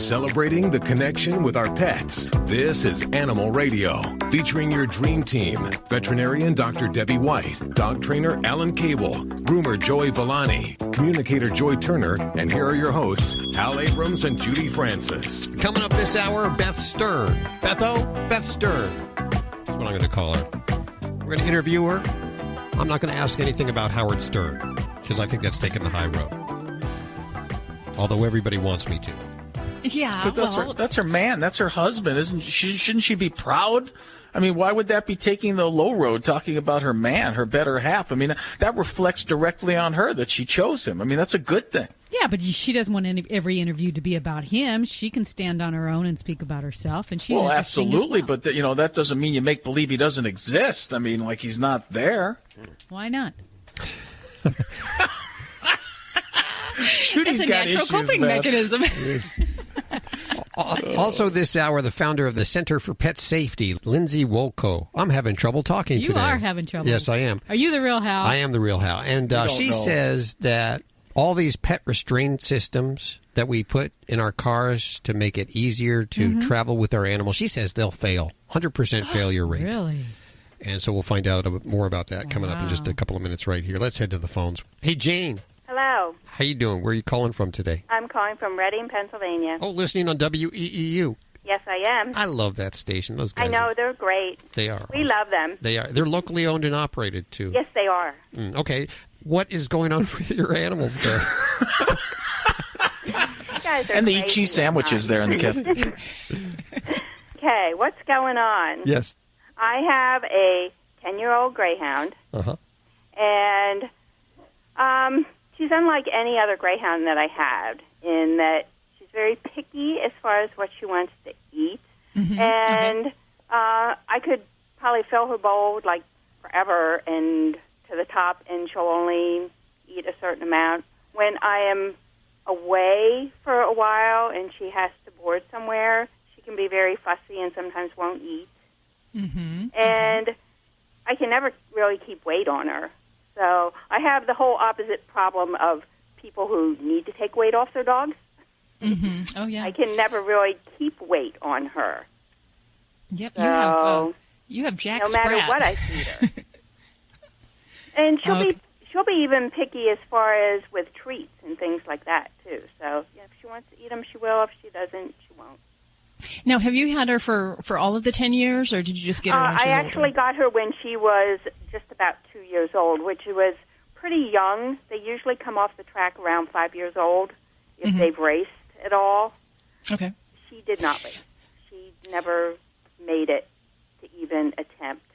Celebrating the connection with our pets. This is Animal Radio, featuring your dream team. Veterinarian Dr. Debbie White, dog trainer Alan Cable, groomer Joey Villani, communicator Joy Turner, and here are your hosts, Al Abrams and Judy Francis. Coming up this hour, Beth Stern. Beth Stern. That's what I'm going to call her. We're going to interview her. I'm not going to ask anything about Howard Stern, because I think that's taken the high road. Although everybody wants me to. Yeah, but that's her man. That's her husband, isn't she? Shouldn't she be proud? I mean, why would that be taking the low road, talking about her man, her better half? I mean, that reflects directly on her that she chose him. I mean, that's a good thing. Yeah, but she doesn't want every interview to be about him. She can stand on her own and speak about herself, and she's absolutely. But that doesn't mean you make believe he doesn't exist. I mean, like he's not there. Why not? Judy's That's a got natural issues, coping Beth. mechanism. Also this hour, the founder of the Center for Pet Safety, Lindsey Wolko. I'm having trouble talking today. You are having trouble. Yes, I am. Are you the real Hal? I am the real Hal. And she says that all these pet restraint systems that we put in our cars to make it easier to travel with our animals, she says they'll fail. 100% failure rate. Really? And so we'll find out a bit more about that coming up in just a couple of minutes right here. Let's head to the phones. Hey, Jane. Hello. How you doing? Where are you calling from today? I'm calling from Reading, Pennsylvania. Oh, listening on WEEU. Yes, I am. I love that station. Those guys. I know, they're great. They are. We love them. They are. They're locally owned and operated, too. Yes, they are. Okay. What is going on with your animals there? You guys are And they eat crazy cheese sandwiches there in the cafe. Okay, what's going on? Yes. I have a 10-year-old greyhound, and she's unlike any other greyhound that I had in that she's very picky as far as what she wants to eat. And I could probably fill her bowl like forever and to the top, and she'll only eat a certain amount. When I am away for a while and she has to board somewhere, she can be very fussy and sometimes won't eat. And I can never really keep weight on her. So I have the whole opposite problem of people who need to take weight off their dogs. Oh, yeah. I can never really keep weight on her. Yep, So, you have Jack no matter Sprat. what I feed her. And she'll be even picky as far as with treats and things like that, too. So if she wants to eat them, she will. If she doesn't, she won't. Now, have you had her for all of the 10 years, or did you just get her when she was I actually got her when she was just about 2 years old, which was pretty young. They usually come off the track around 5 years old if they've raced at all. Okay. She did not race. She never made it to even attempt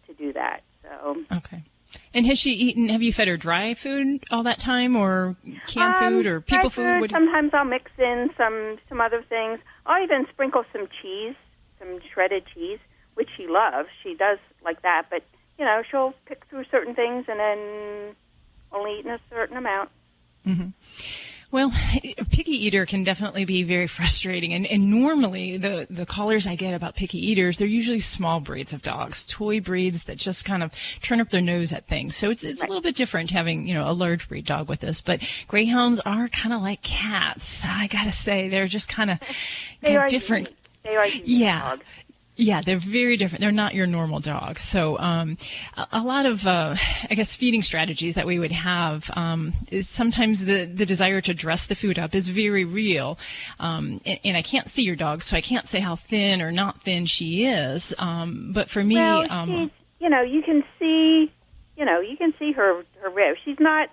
to do that. So Okay. And have you fed her dry food all that time, or canned food, or people food? Sometimes I'll mix in some other things. I'll even sprinkle some cheese, some shredded cheese, which she loves. She does like that, but, she'll pick through certain things and then only eat in a certain amount. Well, a picky eater can definitely be very frustrating. And normally the callers I get about picky eaters, they're usually small breeds of dogs, toy breeds that just kind of turn up their nose at things. So it's a little bit different having, a large breed dog with this. But greyhounds are kind of like cats. I got to say, they're just kind of different. Unique. They are unique dogs. Yeah, they're very different. They're not your normal dog. So a lot of, feeding strategies that we would have is sometimes the desire to dress the food up is very real. And I can't see your dog, so I can't say how thin or not thin she is. But for me... Well, you can see, her ribs. She's not,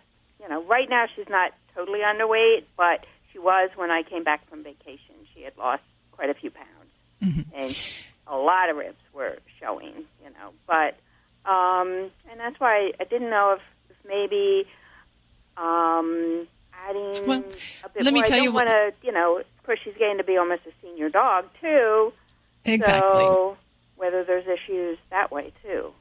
right now she's not totally underweight, but she was when I came back from vacation. She had lost quite a few pounds. And a lot of ribs were showing, but, and that's why I didn't know if maybe adding a bit let me more. tell I you don't want to, of course she's getting to be almost a senior dog, too. Exactly. So whether there's issues that way, too.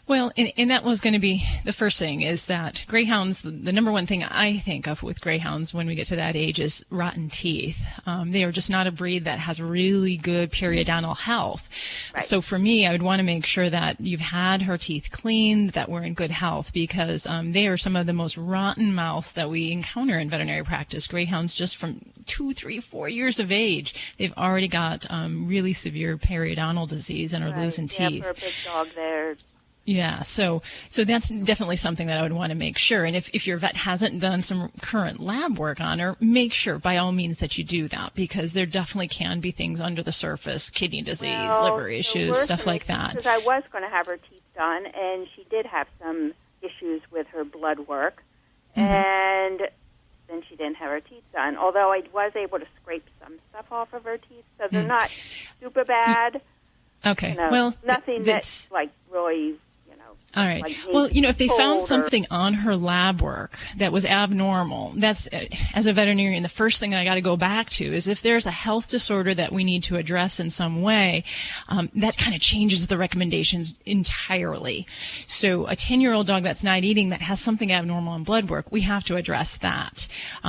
Well, and that was going to be the first thing, is that greyhounds, the number one thing I think of with greyhounds when we get to that age is rotten teeth. They are just not a breed that has really good periodontal health. Right. So for me, I would want to make sure that you've had her teeth cleaned, that we're in good health, because they are some of the most rotten mouths that we encounter in veterinary practice. Greyhounds just from 2, 3, 4 years of age, they've already got really severe periodontal disease and are losing teeth. For a big dog there. Yeah, so that's definitely something that I would want to make sure. And if your vet hasn't done some current lab work on her, make sure by all means that you do that, because there definitely can be things under the surface, kidney disease, liver issues, stuff like that. Because I was going to have her teeth done, and she did have some issues with her blood work, and then she didn't have her teeth done, although I was able to scrape some stuff off of her teeth, so they're not super bad. Okay, well, nothing that's like really, all right. Like well, if they found something on her lab work that was abnormal, that's, as a veterinarian, the first thing I got to go back to is if there's a health disorder that we need to address in some way, that kind of changes the recommendations entirely. So a 10-year-old dog that's not eating, that has something abnormal in blood work, we have to address that,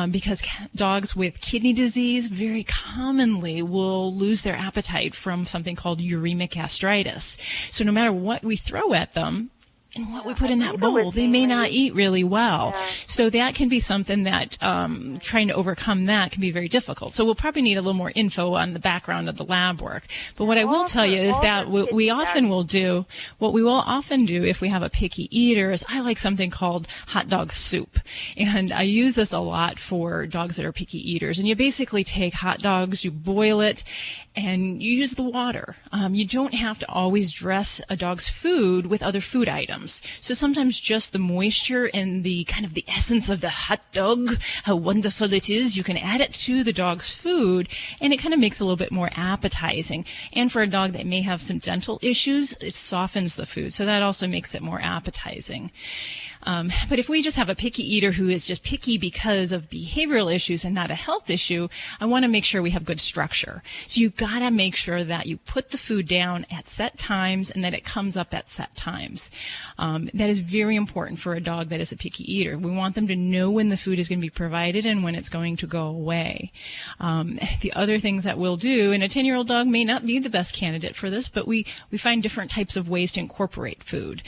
because dogs with kidney disease very commonly will lose their appetite from something called uremic gastritis. So no matter what we throw at them, and what we put in that bowl, they may not eat really well. Yeah. So that can be something that trying to overcome that can be very difficult. So we'll probably need a little more info on the background of the lab work. But what I will tell you is that what we will often do if we have a picky eater is I like something called hot dog soup. And I use this a lot for dogs that are picky eaters. And you basically take hot dogs, you boil it, and you use the water. You don't have to always dress a dog's food with other food items. So sometimes just the moisture and the kind of the essence of the hot dog, how wonderful it is, you can add it to the dog's food, and it kind of makes it a little bit more appetizing. And for a dog that may have some dental issues, it softens the food, so that also makes it more appetizing. But if we just have a picky eater who is just picky because of behavioral issues and not a health issue, I want to make sure we have good structure. So you got to make sure that you put the food down at set times and that it comes up at set times. That is very important for a dog that is a picky eater. We want them to know when the food is going to be provided and when it's going to go away. The other things that we'll do, and a 10-year-old dog may not be the best candidate for this, but we find different types of ways to incorporate food.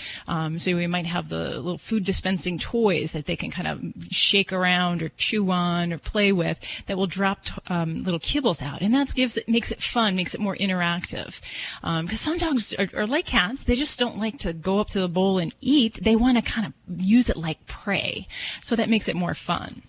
So we might have the little food dispensing toys that they can kind of shake around or chew on or play with that will drop little kibbles out, and that makes it fun, makes it more interactive. Because some dogs are like cats; they just don't like to go up to the bowl and eat. They want to kind of use it like prey, so that makes it more fun.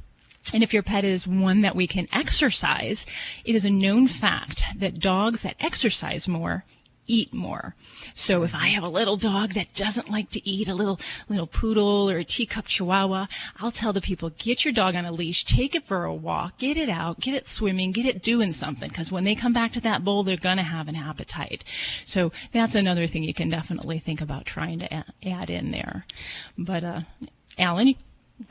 And if your pet is one that we can exercise, it is a known fact that dogs that exercise more eat more. So if I have a little dog that doesn't like to eat, a little poodle or a teacup chihuahua, I'll tell the people, get your dog on a leash, take it for a walk, get it out, get it swimming, get it doing something, because when they come back to that bowl, they're going to have an appetite. So that's another thing you can definitely think about trying to add in there. But Alan,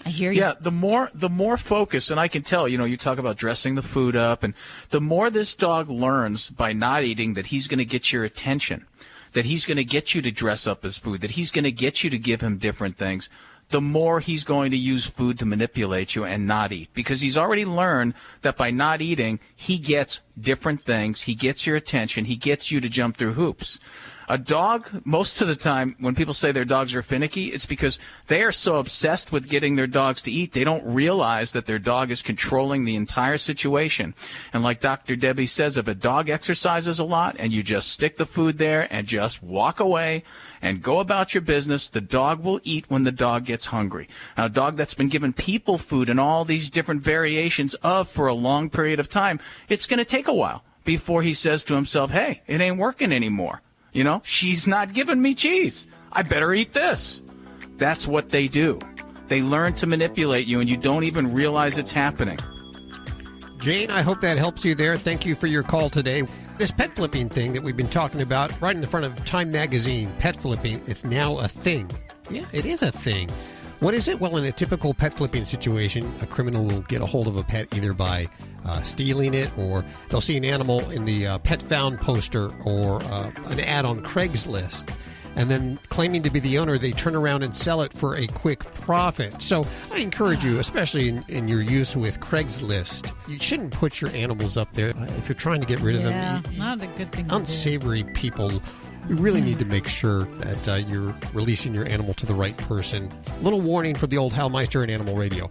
I hear you. Yeah, the more focus, and I can tell, you talk about dressing the food up, and the more this dog learns by not eating that he's going to get your attention, that he's going to get you to dress up his food, that he's going to get you to give him different things, the more he's going to use food to manipulate you and not eat, because he's already learned that by not eating, he gets different things, he gets your attention, he gets you to jump through hoops. A dog, most of the time, when people say their dogs are finicky, it's because they are so obsessed with getting their dogs to eat, they don't realize that their dog is controlling the entire situation. And like Dr. Debbie says, if a dog exercises a lot and you just stick the food there and just walk away and go about your business, the dog will eat when the dog gets hungry. Now, a dog that's been given people food and all these different variations of for a long period of time, it's going to take a while before he says to himself, hey, it ain't working anymore. She's not giving me cheese. I better eat this. That's what they do. They learn to manipulate you, and you don't even realize it's happening. Jane, I hope that helps you there. Thank you for your call today. This pet flipping thing that we've been talking about right in the front of Time Magazine, pet flipping, it's now a thing. Yeah, it is a thing. What is it? Well, in a typical pet flipping situation, a criminal will get a hold of a pet either by stealing it, or they'll see an animal in the pet found poster or an ad on Craigslist. and then claiming to be the owner, they turn around and sell it for a quick profit. So I encourage you, especially in your use with Craigslist, you shouldn't put your animals up there if you're trying to get rid of them. Yeah, not a good thing. Unsavory people. You really need to make sure that you're releasing your animal to the right person. Little warning from the old Hal Meister and Animal Radio.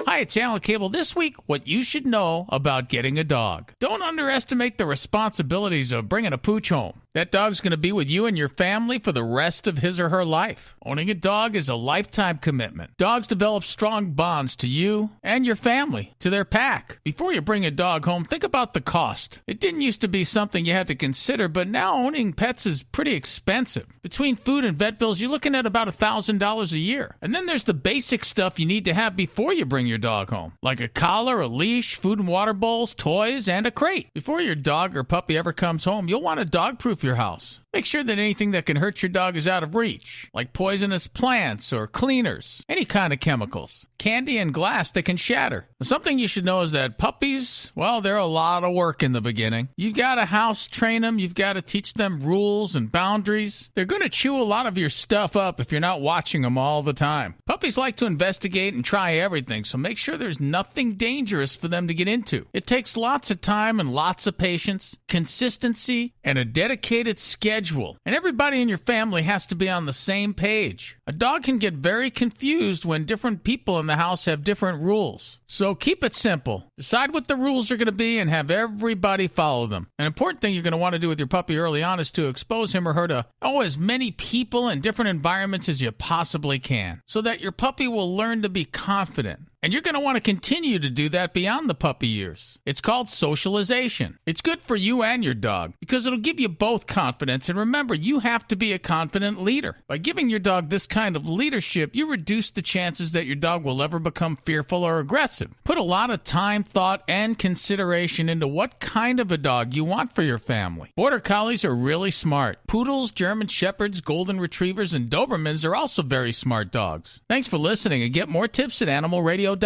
Hi, it's Alan Cable. This week, what you should know about getting a dog. Don't underestimate the responsibilities of bringing a pooch home. That dog's going to be with you and your family for the rest of his or her life. Owning a dog is a lifetime commitment. Dogs develop strong bonds to you and your family, to their pack. Before you bring a dog home, think about the cost. It didn't used to be something you had to consider, but now owning pets is pretty expensive. Between food and vet bills, you're looking at about $1,000 a year. And then there's the basic stuff you need to have before you bring your dog home, like a collar, a leash, food and water bowls, toys, and a crate. Before your dog or puppy ever comes home, you'll want to dog-proof your house. Make sure that anything that can hurt your dog is out of reach, like poisonous plants or cleaners, any kind of chemicals, candy and glass that can shatter. Something you should know is that puppies, well, they're a lot of work in the beginning. You've got to house train them. You've got to teach them rules and boundaries. They're going to chew a lot of your stuff up if you're not watching them all the time. Puppies like to investigate and try everything, so make sure there's nothing dangerous for them to get into. It takes lots of time and lots of patience, consistency, and a dedicated schedule. And everybody in your family has to be on the same page. A dog can get very confused when different people in the house have different rules. So keep it simple. Decide what the rules are going to be and have everybody follow them. An important thing you're going to want to do with your puppy early on is to expose him or her to as many people and different environments as you possibly can, so that your puppy will learn to be confident. And you're going to want to continue to do that beyond the puppy years. It's called socialization. It's good for you and your dog because it'll give you both confidence. And remember, you have to be a confident leader. By giving your dog this kind of leadership, you reduce the chances that your dog will ever become fearful or aggressive. Put a lot of time, thought, and consideration into what kind of a dog you want for your family. Border Collies are really smart. Poodles, German Shepherds, Golden Retrievers, and Dobermans are also very smart dogs. Thanks for listening, and get more tips at animalradio.com.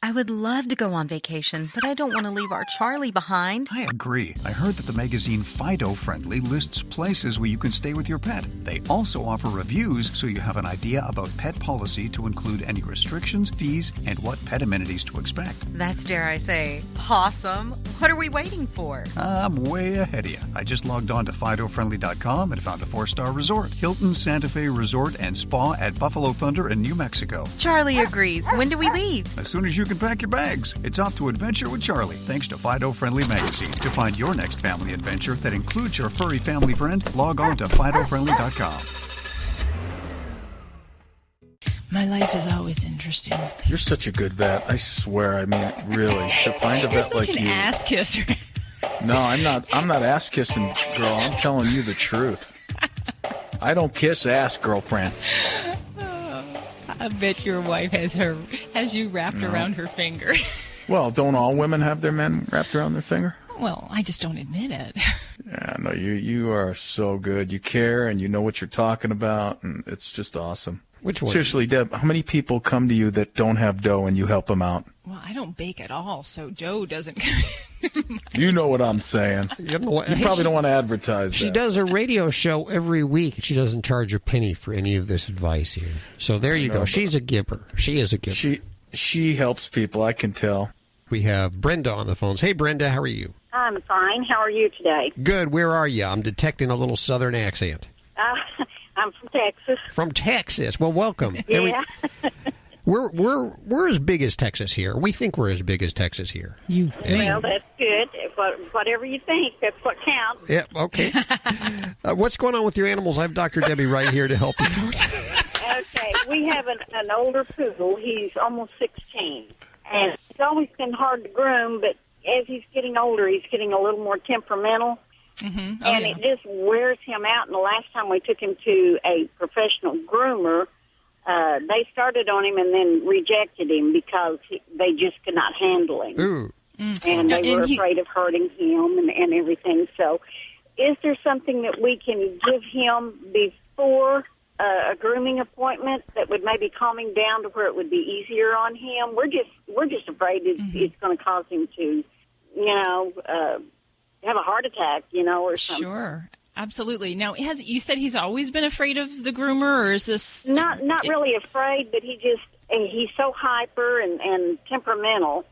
I would love to go on vacation, but I don't want to leave our Charlie behind. I agree. I heard that the magazine Fido Friendly lists places where you can stay with your pet. They also offer reviews so you have an idea about pet policy to include any restrictions, fees, and what pet amenities to expect. That's, dare I say, awesome. What are we waiting for? I'm way ahead of you. I just logged on to FidoFriendly.com and found a 4-star resort. Hilton Santa Fe Resort and Spa at Buffalo Thunder in New Mexico. Charlie agrees. When do we leave? As soon as you can pack your bags. It's off to adventure with Charlie, thanks to Fido Friendly Magazine. To find your next family adventure that includes your furry family friend, log on to FidoFriendly.com. My life is always interesting. You're such a good vet. I swear. I mean, really. To find a vet like you. You're such an ass kisser. No, I'm not ass kissing, girl. I'm telling you the truth. I don't kiss ass, girlfriend. I bet your wife has you wrapped around her finger. Well, don't all women have their men wrapped around their finger? Well, I just don't admit it. Yeah, no, you are so good. You care and you know what you're talking about, and it's just awesome. Which one? Seriously, Deb, how many people come to you that don't have dough and you help them out? Well, I don't bake at all, so Joe doesn't. You know what I'm saying. You probably don't want to advertise that. She does a radio show every week. She doesn't charge a penny for any of this advice here. So there you go. She's a giver. She is a giver. She helps people, I can tell. We have Brenda on the phones. Hey, Brenda, how are you? I'm fine. How are you today? Good. Where are you? I'm detecting a little southern accent. I'm from Texas. From Texas. Well, welcome. Yeah. We're as big as Texas here. We think we're as big as Texas here. You think? Well, that's good. Whatever you think, that's what counts. Yep, okay. What's going on with your animals? I have Dr. Debbie right here to help you out. Okay, we have an older poodle. He's almost 16. And it's always been hard to groom, but as he's getting older, he's getting a little more temperamental. Mm-hmm. It just wears him out. And the last time we took him to a professional groomer, they started on him and then rejected him because they just could not handle him. Ooh. And they were afraid of hurting him and everything. So is there something that we can give him before a grooming appointment that would maybe calm him down to where it would be easier on him? We're just afraid it's going to cause him to, have a heart attack, or something. Sure. Absolutely. Now, you said he's always been afraid of the groomer, or is this... Not really afraid, but he's so hyper and temperamental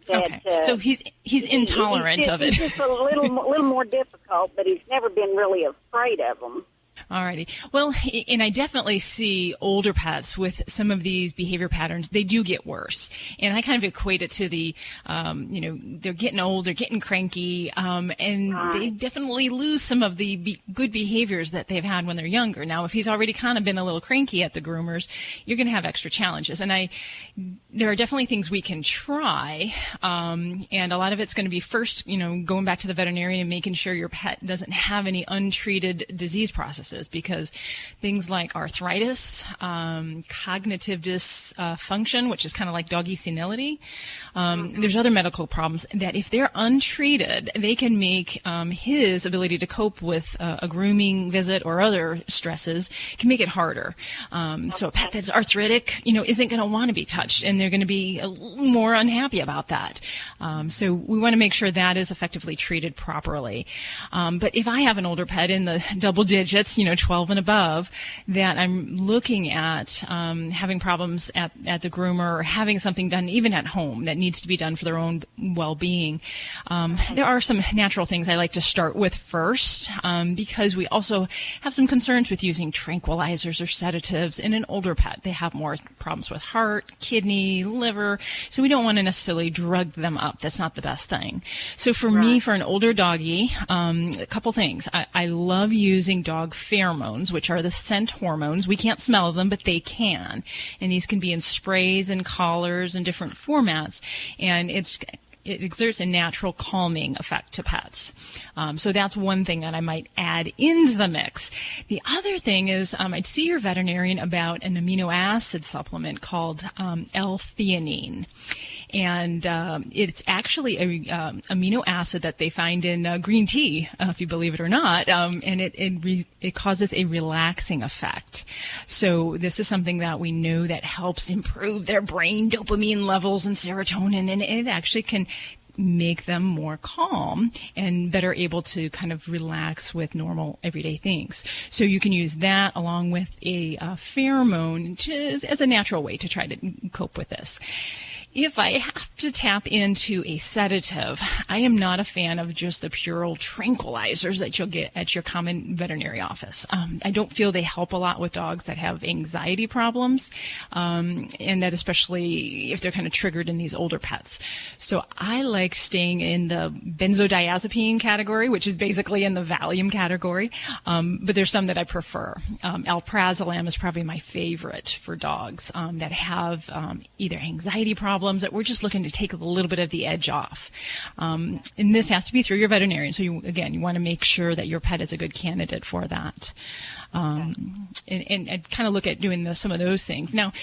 that... Okay. So he's intolerant of it. He's just a little more difficult, but he's never been really afraid of them. Alrighty. Well, and I definitely see older pets with some of these behavior patterns. They do get worse. And I kind of equate it to the, they're getting old, they're getting cranky, and they definitely lose some of the good behaviors that they've had when they're younger. Now, if he's already kind of been a little cranky at the groomers, you're going to have extra challenges. And there are definitely things we can try. And a lot of it's going to be first, going back to the veterinarian and making sure your pet doesn't have any untreated disease processes, because things like arthritis, cognitive dysfunction, which is kind of like doggy senility, there's other medical problems that if they're untreated, they can make his ability to cope with a grooming visit or other stresses can make it harder. So a pet that's arthritic, isn't going to want to be touched, and they're going to be a little more unhappy about that. So we want to make sure that is effectively treated properly. But if I have an older pet in the double digits, 12 and above, that I'm looking at having problems at the groomer, or having something done even at home that needs to be done for their own well-being, there are some natural things I like to start with first, because we also have some concerns with using tranquilizers or sedatives in an older pet. They have more problems with heart, kidney, liver, so we don't want to necessarily drug them up. That's not the best thing. So for me, for an older doggy, a couple things. I love using dog pheromones, which are the scent hormones. We can't smell them, but they can. And these can be in sprays and collars and different formats. And it exerts a natural calming effect to pets. So that's one thing that I might add into the mix. The other thing is I'd see your veterinarian about an amino acid supplement called L-theanine. And it's actually a amino acid that they find in green tea, if you believe it or not, and it causes a relaxing effect. So this is something that we know that helps improve their brain dopamine levels and serotonin, and it actually can make them more calm and better able to kind of relax with normal everyday things. So you can use that along with a pheromone as a natural way to try to cope with this. If I have to tap into a sedative, I am not a fan of just the pure old tranquilizers that you'll get at your common veterinary office. I don't feel they help a lot with dogs that have anxiety problems, and that especially if they're kind of triggered in these older pets. So I like staying in the benzodiazepine category, which is basically in the Valium category, but there's some that I prefer. Alprazolam is probably my favorite for dogs that have either anxiety problems, that we're just looking to take a little bit of the edge off. And this has to be through your veterinarian. So you want to make sure that your pet is a good candidate for that. And kind of look at doing some of those things. Now,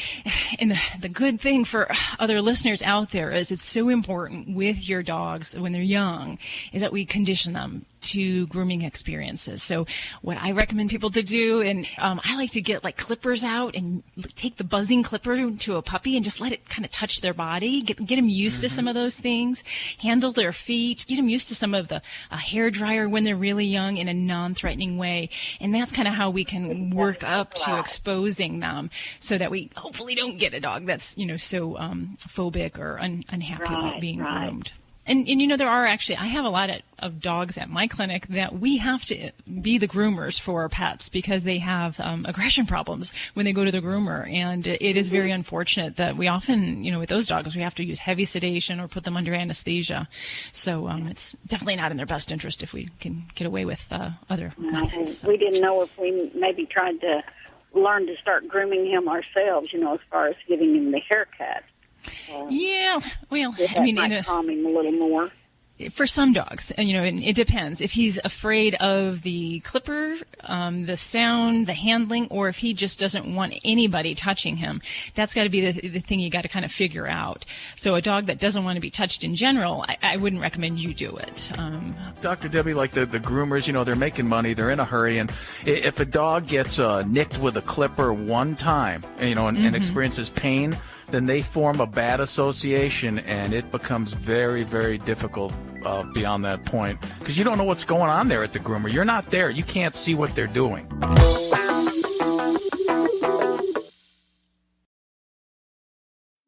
and the good thing for other listeners out there is it's so important with your dogs when they're young is that we condition them to grooming experiences. So what I recommend people to do, and I like to get like clippers out and take the buzzing clipper to a puppy and just let it kind of touch their body, get them used to some of those things, handle their feet, get them used to some of the hair dryer when they're really young in a non-threatening way. And that's kind of how we can work up to exposing them so that we hopefully don't get a dog that's, so phobic or unhappy about being groomed. And there are actually, I have a lot of dogs at my clinic that we have to be the groomers for our pets because they have aggression problems when they go to the groomer. And it is very unfortunate that we often, with those dogs, we have to use heavy sedation or put them under anesthesia. So it's definitely not in their best interest if we can get away with other methods. So. We didn't know if we maybe tried to learn to start grooming him ourselves, as far as giving him the haircut. Yeah, well, might calm him a little more. For some dogs, and it depends. If he's afraid of the clipper, the sound, the handling, or if he just doesn't want anybody touching him, that's got to be the thing you got to kind of figure out. So a dog that doesn't want to be touched in general, I wouldn't recommend you do it. Dr. Debbie, like the groomers, they're making money, they're in a hurry, and if a dog gets nicked with a clipper one time, and experiences pain, then they form a bad association, and it becomes very, very difficult beyond that point, because you don't know what's going on there at the groomer. You're not there. You can't see what they're doing.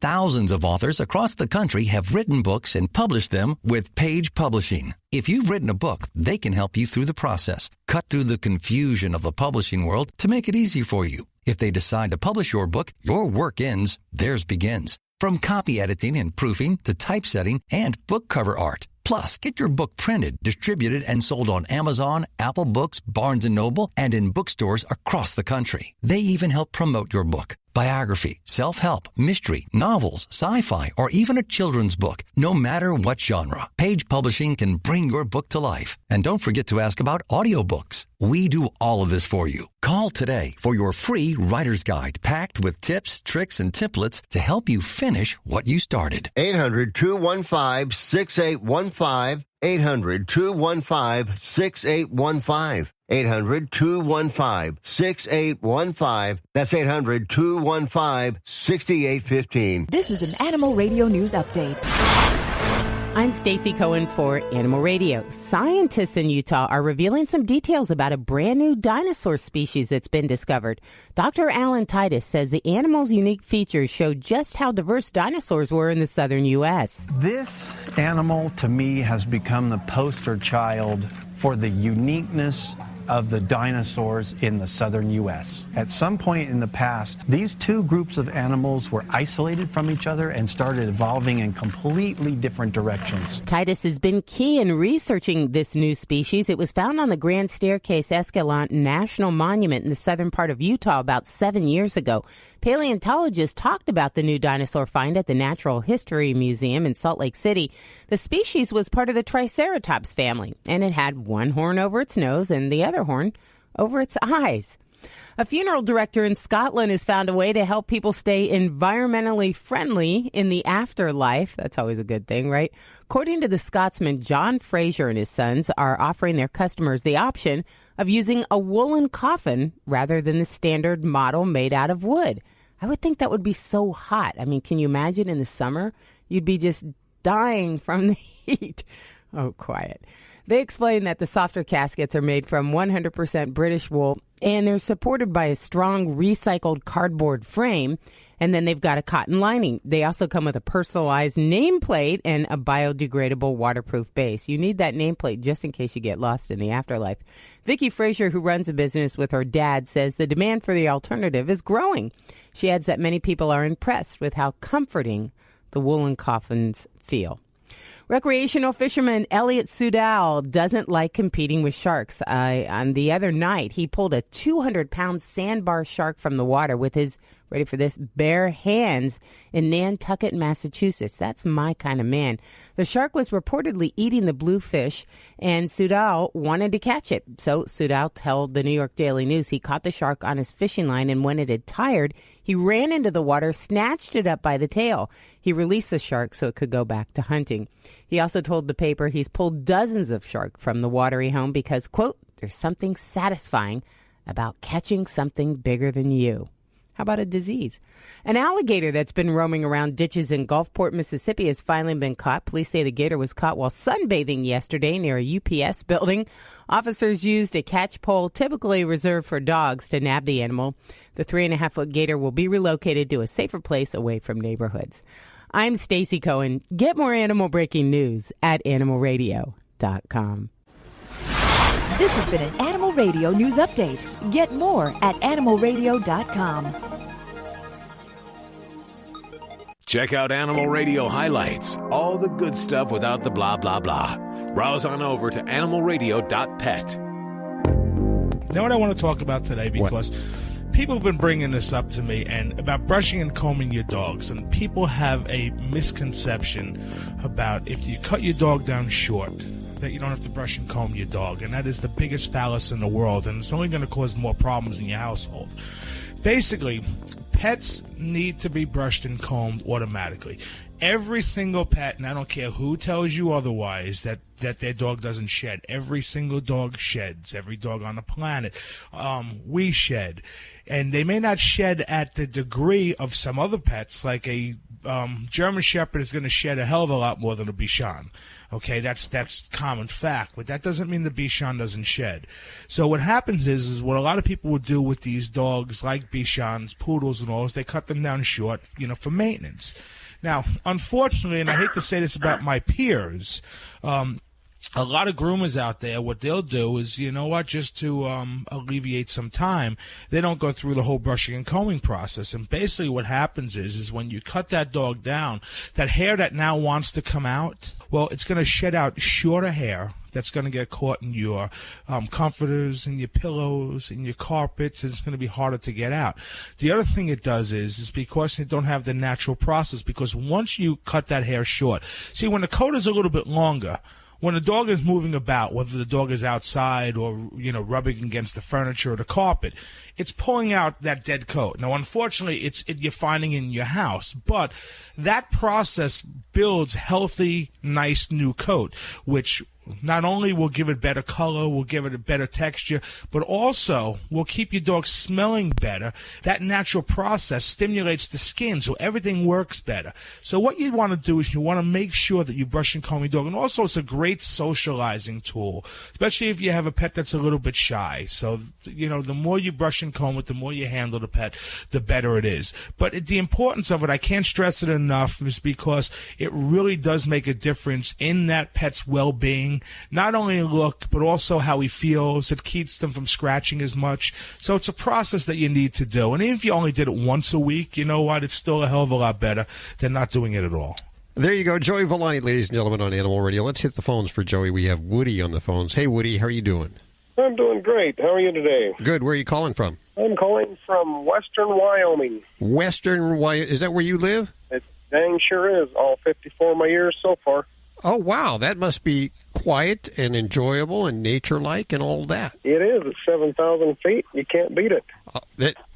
Thousands of authors across the country have written books and published them with Page Publishing. If you've written a book, they can help you through the process, cut through the confusion of the publishing world to make it easy for you. If they decide to publish your book, your work ends, theirs begins. From copy editing and proofing to typesetting and book cover art. Plus, get your book printed, distributed, and sold on Amazon, Apple Books, Barnes & Noble, and in bookstores across the country. They even help promote your book. Biography, self-help, mystery, novels, sci-fi, or even a children's book. No matter what genre, Page Publishing can bring your book to life. And don't forget to ask about audiobooks. We do all of this for you. Call today for your free writer's guide packed with tips, tricks, and templates to help you finish what you started. 800-215-6815. 800-215-6815. 800-215-6815. That's 800-215-6815. This is an Animal Radio News Update. I'm Stacy Cohen for Animal Radio. Scientists in Utah are revealing some details about a brand new dinosaur species that's been discovered. Dr. Alan Titus says the animal's unique features show just how diverse dinosaurs were in the southern U.S. This animal, to me, has become the poster child for the uniqueness of the dinosaurs in the southern U.S. At some point in the past, these two groups of animals were isolated from each other and started evolving in completely different directions. Titus has been key in researching this new species. It was found on the Grand Staircase Escalante National Monument in the southern part of Utah about 7 years ago. Paleontologists talked about the new dinosaur find at the Natural History Museum in Salt Lake City. The species was part of the Triceratops family, and it had one horn over its nose and the other horn over its eyes. A funeral director in Scotland has found a way to help people stay environmentally friendly in the afterlife. That's always a good thing, right? According to the Scotsman, John Fraser and his sons are offering their customers the option of using a woolen coffin rather than the standard model made out of wood. I would think that would be so hot. I mean, can you imagine in the summer? You'd be just dying from the heat. Oh, quiet. They explain that the softer caskets are made from 100% British wool, and they're supported by a strong recycled cardboard frame, and then they've got a cotton lining. They also come with a personalized nameplate and a biodegradable waterproof base. You need that nameplate just in case you get lost in the afterlife. Vicki Fraser, who runs a business with her dad, says the demand for the alternative is growing. She adds that many people are impressed with how comforting the woolen coffins feel. Recreational fisherman Elliot Sudal doesn't like competing with sharks. On the other night, he pulled a 200-pound sandbar shark from the water with his, ready for this, bare hands in Nantucket, Massachusetts. That's my kind of man. The shark was reportedly eating the bluefish, and Sudal wanted to catch it. So Sudal told the New York Daily News he caught the shark on his fishing line, and when it had tired, he ran into the water, snatched it up by the tail. He released the shark so it could go back to hunting. He also told the paper he's pulled dozens of shark from the watery home because, quote, there's something satisfying about catching something bigger than you. How about a disease? An alligator that's been roaming around ditches in Gulfport, Mississippi has finally been caught. Police say the gator was caught while sunbathing yesterday near a UPS building. Officers used a catch pole typically reserved for dogs to nab the animal. The 3.5-foot gator will be relocated to a safer place away from neighborhoods. I'm Stacy Cohen. Get more animal breaking news at animalradio.com. This has been an Animal Radio News Update. Get more at animalradio.com. Check out Animal Radio highlights, all the good stuff without the blah, blah, blah. Browse on over to animalradio.pet. You know what I want to talk about today? Because people have been bringing this up to me and about brushing and combing your dogs. And people have a misconception about if you cut your dog down short, that you don't have to brush and comb your dog. And that is the biggest fallacy in the world. And it's only going to cause more problems in your household. Basically, pets need to be brushed and combed automatically. Every single pet, and I don't care who tells you otherwise, that their dog doesn't shed. Every single dog sheds. Every dog on the planet. We shed. And they may not shed at the degree of some other pets, like a German Shepherd is going to shed a hell of a lot more than a Bichon. Okay, that's common fact, but that doesn't mean the Bichon doesn't shed. So what happens is what a lot of people would do with these dogs, like Bichons, poodles, and all, is they cut them down short, for maintenance. Now, unfortunately, and I hate to say this about my peers, a lot of groomers out there, what they'll do is, just to alleviate some time, they don't go through the whole brushing and combing process. And basically what happens is when you cut that dog down, that hair that now wants to come out, well, it's going to shed out shorter hair that's going to get caught in your comforters and your pillows and your carpets, and it's going to be harder to get out. The other thing it does is because you don't have the natural process, because once you cut that hair short, see, when the coat is a little bit longer, when the dog is moving about, whether the dog is outside or, rubbing against the furniture or the carpet, it's pulling out that dead coat. Now, unfortunately, you're finding in your house, but that process builds healthy, nice new coat, which not only will give it better color, will give it a better texture, but also will keep your dog smelling better. That natural process stimulates the skin, so everything works better. So what you want to do is you want to make sure that you brush and comb your dog. And also it's a great socializing tool, especially if you have a pet that's a little bit shy. So, the more you brush and comb it, the more you handle the pet, the better it is. But the importance of it, I can't stress it enough, is because it really does make a difference in that pet's well-being. Not only look, but also how he feels. It keeps them from scratching as much. So it's a process that you need to do. And even if you only did it once a week, you know what? It's still a hell of a lot better than not doing it at all. There you go. Joey Villani, ladies and gentlemen, on Animal Radio. Let's hit the phones for Joey. We have Woody on the phones. Hey, Woody, how are you doing? I'm doing great. How are you today? Good. Where are you calling from? I'm calling from western Wyoming. Western Wyoming. Is that where you live? It dang sure is. All 54 of my years so far. Oh, wow. That must be quiet and enjoyable and nature-like and all that. It is. It's 7,000 feet. You can't beat it.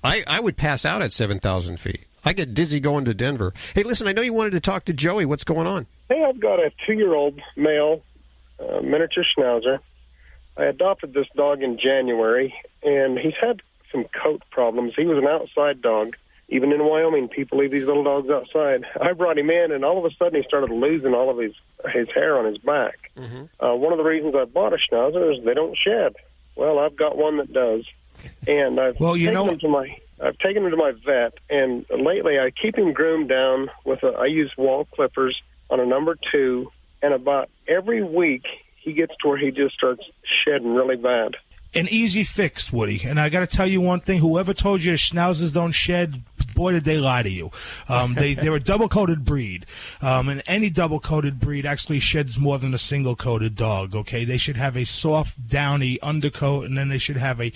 I would pass out at 7,000 feet. I get dizzy going to Denver. Hey, listen, I know you wanted to talk to Joey. What's going on? Hey, I've got a 2-year-old male miniature schnauzer. I adopted this dog in January, and he's had some coat problems. He was an outside dog. Even in Wyoming, people leave these little dogs outside. I brought him in, and all of a sudden he started losing all of his hair on his back. Mm-hmm. One of the reasons I bought a schnauzer is they don't shed. Well, I've got one that does, and I've taken him to my vet, and lately I keep him groomed down with I use wall clippers on a number 2, and about every week he gets to where he just starts shedding really bad. An easy fix, Woody. And I got to tell you one thing. Whoever told you schnauzers don't shed, boy, did they lie to you. They're a double-coated breed. And any double-coated breed actually sheds more than a single-coated dog, okay? They should have a soft, downy undercoat, and then they should have a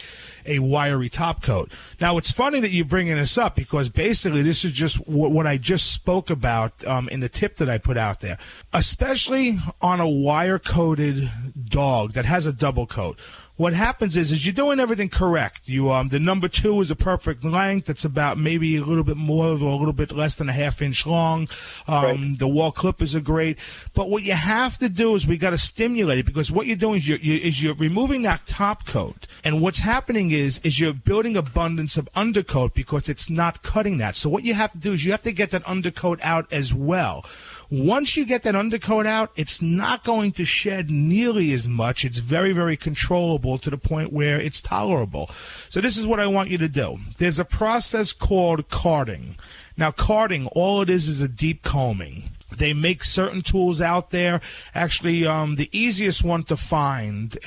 wiry top coat. Now, it's funny that you're bringing this up because basically this is just what I just spoke about in the tip that I put out there. Especially on a wire-coated dog that has a double coat. What happens is you're doing everything correct. The number 2 is a perfect length. It's about maybe a little bit more or a little bit less than a half-inch long. Right. The wall clippers are great. But what you have to do is we got to stimulate it, because what you're doing is you're removing that top coat. And what's happening is you're building abundance of undercoat because it's not cutting that. So what you have to do is you have to get that undercoat out as well. Once you get that undercoat out, it's not going to shed nearly as much. It's very, very controllable to the point where it's tolerable. So this is what I want you to do. There's a process called carding. Now, carding, all it is a deep combing. They make certain tools out there. Actually, the easiest one to find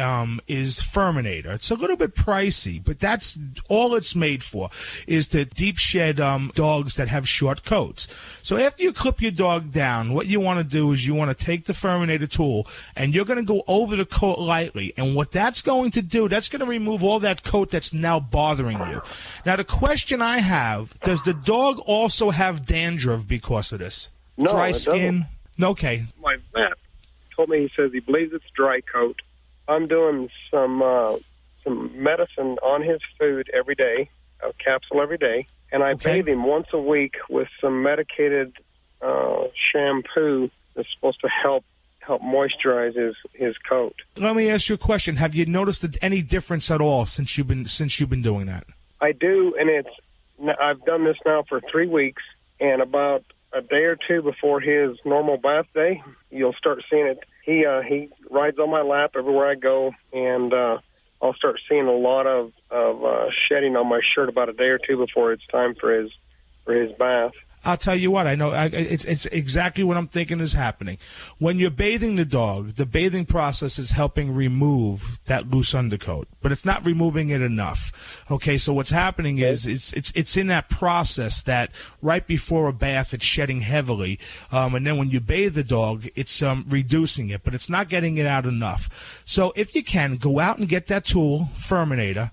is Furminator. It's a little bit pricey, but that's all it's made for, is to deep shed dogs that have short coats. So after you clip your dog down, what you want to do is you want to take the Furminator tool, and you're going to go over the coat lightly. And what that's going to do, that's going to remove all that coat that's now bothering you. Now, the question I have, does the dog also have dandruff because of this? No, dry skin? Okay. My vet told me, he says he believes it's dry coat. I'm doing some medicine on his food every day, a capsule every day, and I bathe him once a week with some medicated shampoo that's supposed to help moisturize his coat. Let me ask you a question. Have you noticed any difference at all since you've been doing that? I do, and I've done this now for 3 weeks, and about a day or two before his normal bath day, you'll start seeing it. He rides on my lap everywhere I go, and I'll start seeing a lot of shedding on my shirt about a day or two before it's time for his bath. I'll tell you what, I know it's exactly what I'm thinking is happening. When you're bathing the dog, the bathing process is helping remove that loose undercoat, but it's not removing it enough. Okay, so what's happening is it's in that process that right before a bath it's shedding heavily, and then when you bathe the dog, it's reducing it, but it's not getting it out enough. So if you can, go out and get that tool, Furminator,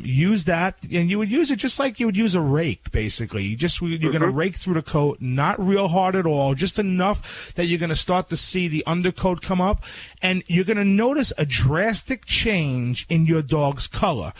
use that, and you would use it just like you would use a rake, basically. You're going to rake through the coat, not real hard at all, just enough that you're going to start to see the undercoat come up, and you're going to notice a drastic change in your dog's color.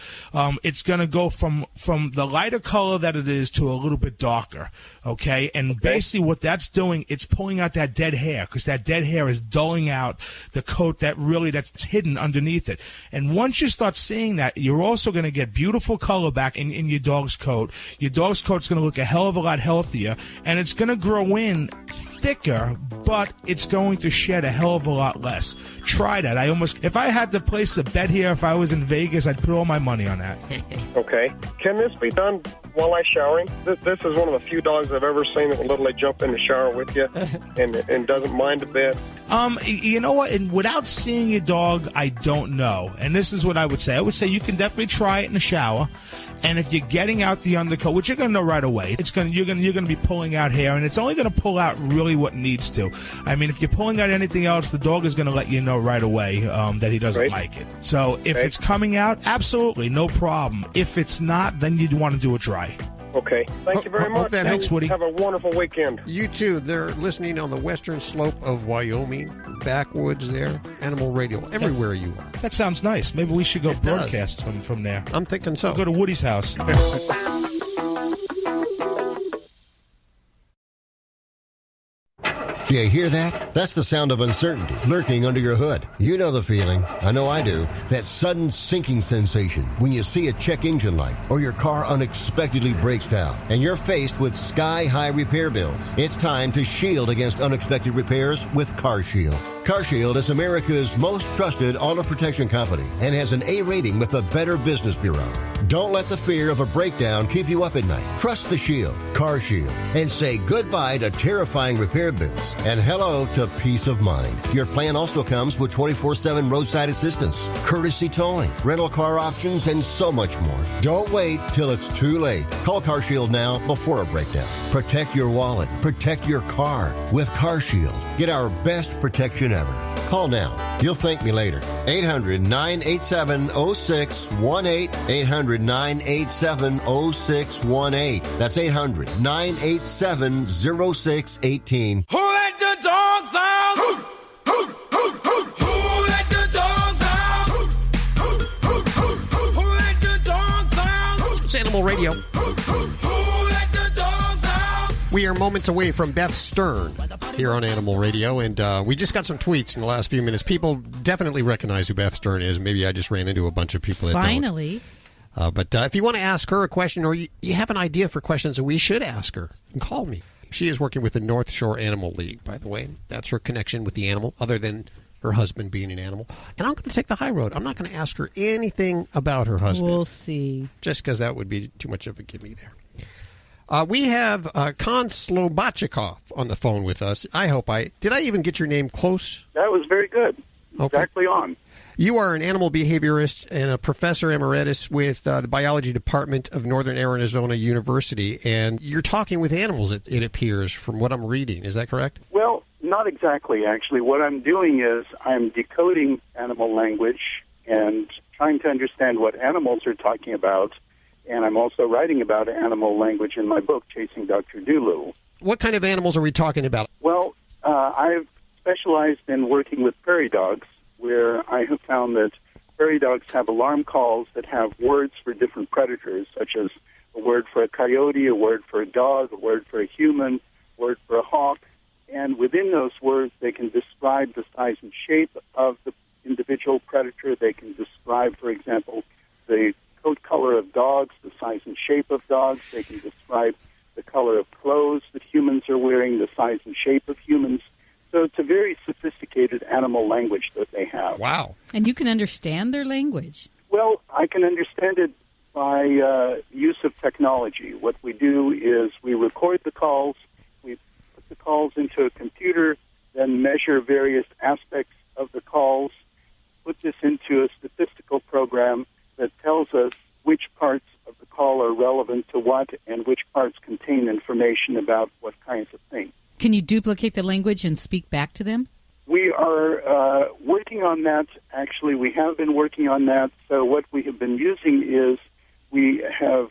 It's going to go from the lighter color that it is to a little bit darker, okay? And basically what that's doing, it's pulling out that dead hair, because that dead hair is dulling out the coat that's hidden underneath it. And once you start seeing that, you're also going to get beautiful color back in your dog's coat. Your dog's coat's going to look a hell of a lot healthier, and it's going to grow in thicker, but it's going to shed a hell of a lot less. Try that. If I had to place a bet here, if I was in Vegas, I'd put all my money on that. Okay. Can this be done while I'm showering? This is one of the few dogs I've ever seen that will literally jump in the shower with you and doesn't mind a bit. You know what? And without seeing your dog, I don't know. And this is what I would say. I would say you can definitely try it in the shower. And if you're getting out the undercoat, which you're going to know right away, you're going to be pulling out hair, and it's only going to pull out really what needs to. I mean, if you're pulling out anything else, the dog is going to let you know right away that he doesn't like it. So if it's coming out, absolutely, no problem. If it's not, then you'd want to do it dry. Okay. Thank you very much. Thanks, Woody. Have a wonderful weekend. You too. They're listening on the western slope of Wyoming, backwoods there, Animal Radio, everywhere you are. That sounds nice. Maybe we should go broadcast from there. I'm thinking so. We'll go to Woody's house. You hear that? That's the sound of uncertainty lurking under your hood. You know the feeling. I know I do. That sudden sinking sensation when you see a check engine light or your car unexpectedly breaks down and you're faced with sky-high repair bills. It's time to shield against unexpected repairs with CarShield. CarShield is America's most trusted auto protection company and has an A rating with the Better Business Bureau. Don't let the fear of a breakdown keep you up at night. Trust the Shield, CarShield, and say goodbye to terrifying repair bills and hello to peace of mind. Your plan also comes with 24/7 roadside assistance, courtesy towing, rental car options, and so much more. Don't wait till it's too late. Call CarShield now before a breakdown. Protect your wallet. Protect your car with CarShield. Get our best protection ever. Call now. You'll thank me later. 800-987-0618. 800-987-0618. That's 800-987-0618. Who let the dogs out? Who let the dogs out? Who let the dogs out? It's Animal Radio. Who let the dogs out? We are moments away from Beth Stern here on Animal Radio, and we just got some tweets in the last few minutes. People definitely recognize who Beth Stern is. Maybe I just ran into a bunch of people that Finally. don't. But if you want to ask her a question, or you have an idea for questions that we should ask her, you can call me. She is working with the North Shore Animal League, by the way. That's her connection with the animal, other than her husband being an animal. And I'm going to take the high road. I'm not going to ask her anything about her husband. We'll see. Just because that would be too much of a gimme there. We have Slobodchikoff on the phone with us. Did I even get your name close? That was very good. Exactly on. You are an animal behaviorist and a professor emeritus with the biology department of Northern Arizona University, and you're talking with animals, it appears, from what I'm reading. Is that correct? Well, not exactly, actually. What I'm doing is I'm decoding animal language and trying to understand what animals are talking about, and I'm also writing about animal language in my book, Chasing Dr. Doolittle. What kind of animals are we talking about? Well, I've specialized in working with prairie dogs, where I have found that prairie dogs have alarm calls that have words for different predators, such as a word for a coyote, a word for a dog, a word for a human, a word for a hawk. And within those words, they can describe the size and shape of the individual predator. They can describe, for example, the coat color of dogs, the size and shape of dogs. They can describe the color of clothes that humans are wearing, the size and shape of humans. So it's a very sophisticated animal language that they have. Wow. And you can understand their language? Well, I can understand it by use of technology. What we do is we record the calls, we put the calls into a computer, then measure various aspects of the calls, put this into a statistical program that tells us which parts of the call are relevant to what and which parts contain information about what kinds of things. Can you duplicate the language and speak back to them? We are working on that. Actually, we have been working on that. So what we have been using is we have,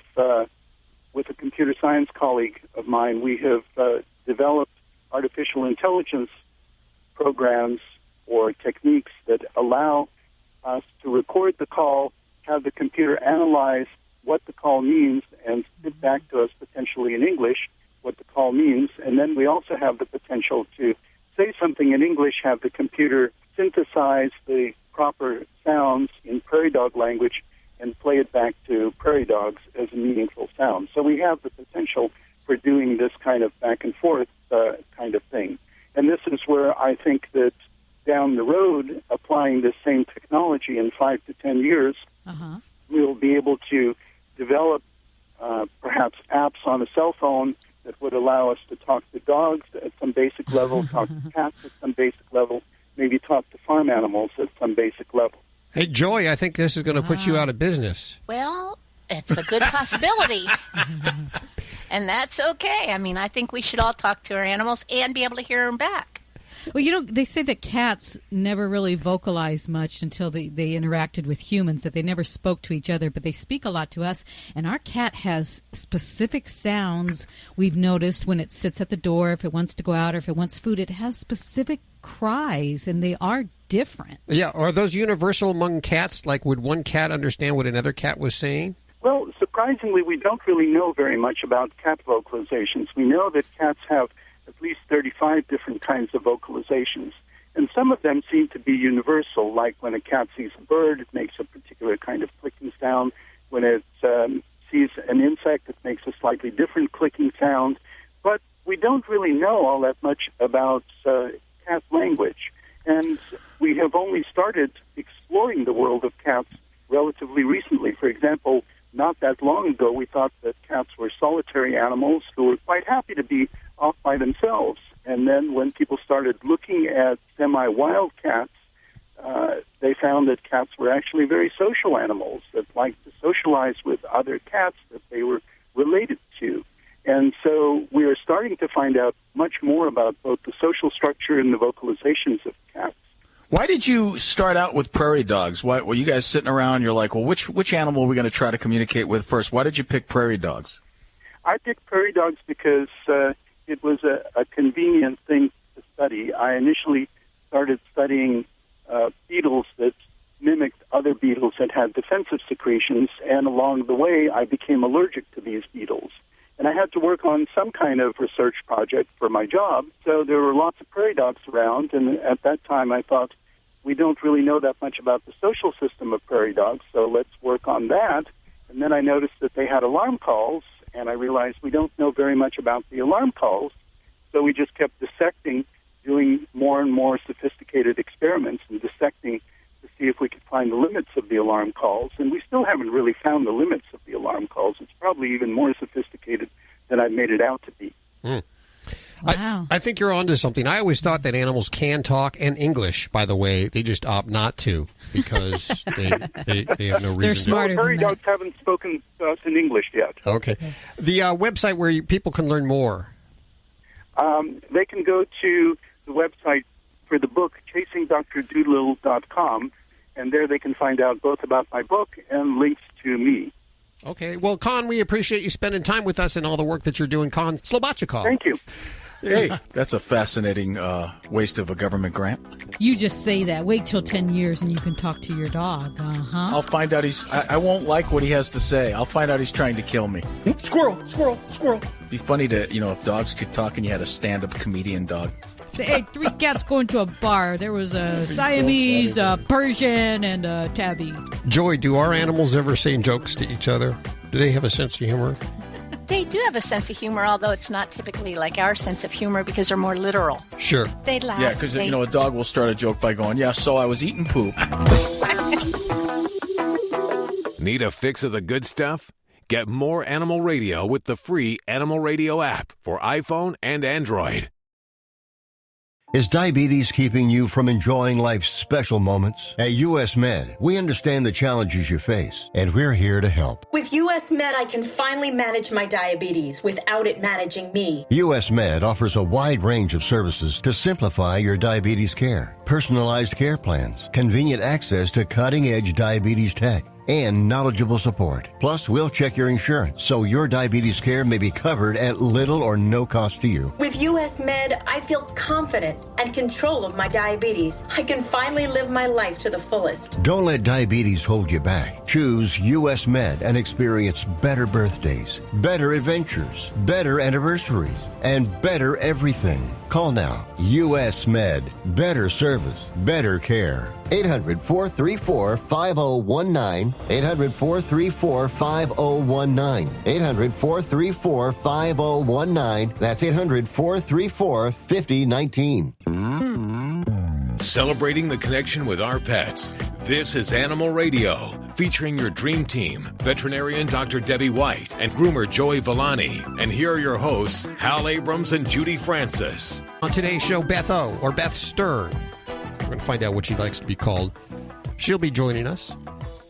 with a computer science colleague of mine, we have developed artificial intelligence programs or techniques that allow us to record the call, have the computer analyze what the call means, and spit back to us potentially in English what the call means. And then we also have the potential to say something in English, have the computer synthesize the proper sounds in prairie dog language, and play it back to prairie dogs as a meaningful sound. So we have the potential for doing this kind of back and forth kind of thing. And this is where I think that down the road, applying this same technology in 5 to 10 years, we'll be able to develop perhaps apps on a cell phone that would allow us to talk to dogs at some basic level, talk to cats at some basic level, maybe talk to farm animals at some basic level. Hey, Joy, I think this is going to put you out of business. Well, it's a good possibility. And that's okay. I mean, I think we should all talk to our animals and be able to hear them back. Well, you know, they say that cats never really vocalized much until they interacted with humans, that they never spoke to each other, but they speak a lot to us. And our cat has specific sounds we've noticed when it sits at the door, if it wants to go out, or if it wants food. It has specific cries, and they are different. Yeah, are those universal among cats? Like, would one cat understand what another cat was saying? Well, surprisingly, we don't really know very much about cat vocalizations. We know that cats have at least 35 different kinds of vocalizations, and some of them seem to be universal, like when a cat sees a bird, it makes a particular kind of clicking sound. When it sees an insect, it makes a slightly different clicking sound. But we don't really know all that much about cat language, and we have only started exploring the world of cats relatively recently. For example, not that long ago, we thought that cats were solitary animals who were quite happy to be off by themselves. And then when people started looking at semi-wild cats, they found that cats were actually very social animals that liked to socialize with other cats that they were related to. And so we are starting to find out much more about both the social structure and the vocalizations of cats. Why did you start out with prairie dogs? Why were you guys sitting around? You're like, well, which animal are we going to try to communicate with first? Why did you pick prairie dogs? I picked prairie dogs because it was a convenient thing to study. I initially started studying beetles that mimicked other beetles that had defensive secretions, and along the way, I became allergic to these beetles. And I had to work on some kind of research project for my job, so there were lots of prairie dogs around, and at that time I thought, we don't really know that much about the social system of prairie dogs, so let's work on that. And then I noticed that they had alarm calls, and I realized we don't know very much about the alarm calls, so we just kept dissecting, doing more and more sophisticated experiments and dissecting to see if we could find the limits of the alarm calls, and we still haven't really found the limits of the alarm calls. It's probably even more sophisticated than I made it out to be. Wow. I think you're onto something. I always thought that animals can talk, and English, by the way. They just opt not to because they have no reason. They're smarter to. Prairie dogs haven't spoken to us in English yet. Okay. The website where people can learn more. They can go to the website for the book, chasingdrdoolittle.com, and there they can find out both about my book and links to me. Okay. Well, Con, we appreciate you spending time with us and all the work that you're doing. Con Slobodchikoff. Thank you. Hey, that's a fascinating waste of a government grant. You just say that. Wait till 10 years and you can talk to your dog. I'll find out I won't like what he has to say. I'll find out he's trying to kill me. Squirrel, squirrel, squirrel. Be funny to, if dogs could talk and you had a stand-up comedian dog. Say, hey, 3 cats going to a bar. There was a Siamese, a Persian, and a tabby. Joy, do our animals ever say jokes to each other? Do they have a sense of humor? They do have a sense of humor, although it's not typically like our sense of humor because they're more literal. Sure. They laugh. Yeah, because, a dog will start a joke by going, yeah, so I was eating poop. Need a fix of the good stuff? Get more Animal Radio with the free Animal Radio app for iPhone and Android. Is diabetes keeping you from enjoying life's special moments? At US Med, we understand the challenges you face, and we're here to help. With US Med, I can finally manage my diabetes without it managing me. US Med offers a wide range of services to simplify your diabetes care. Personalized care plans, convenient access to cutting-edge diabetes tech, and knowledgeable support. Plus, we'll check your insurance so your diabetes care may be covered at little or no cost to you. With US Med, I feel confident and control of my diabetes. I can finally live my life to the fullest. Don't let diabetes hold you back. Choose US Med and experience better birthdays, better adventures, better anniversaries, and better everything. Call now. US Med. Better service, better care. 800-434-5019. 800-434-5019. 800-434-5019. That's 800-434-5019. Celebrating the connection with our pets. This is Animal Radio, featuring your dream team, veterinarian Dr. Debbie White and groomer Joey Villani. And here are your hosts, Hal Abrams and Judy Francis. On today's show, Beth O, or Beth Stern. We're going to find out what she likes to be called. She'll be joining us.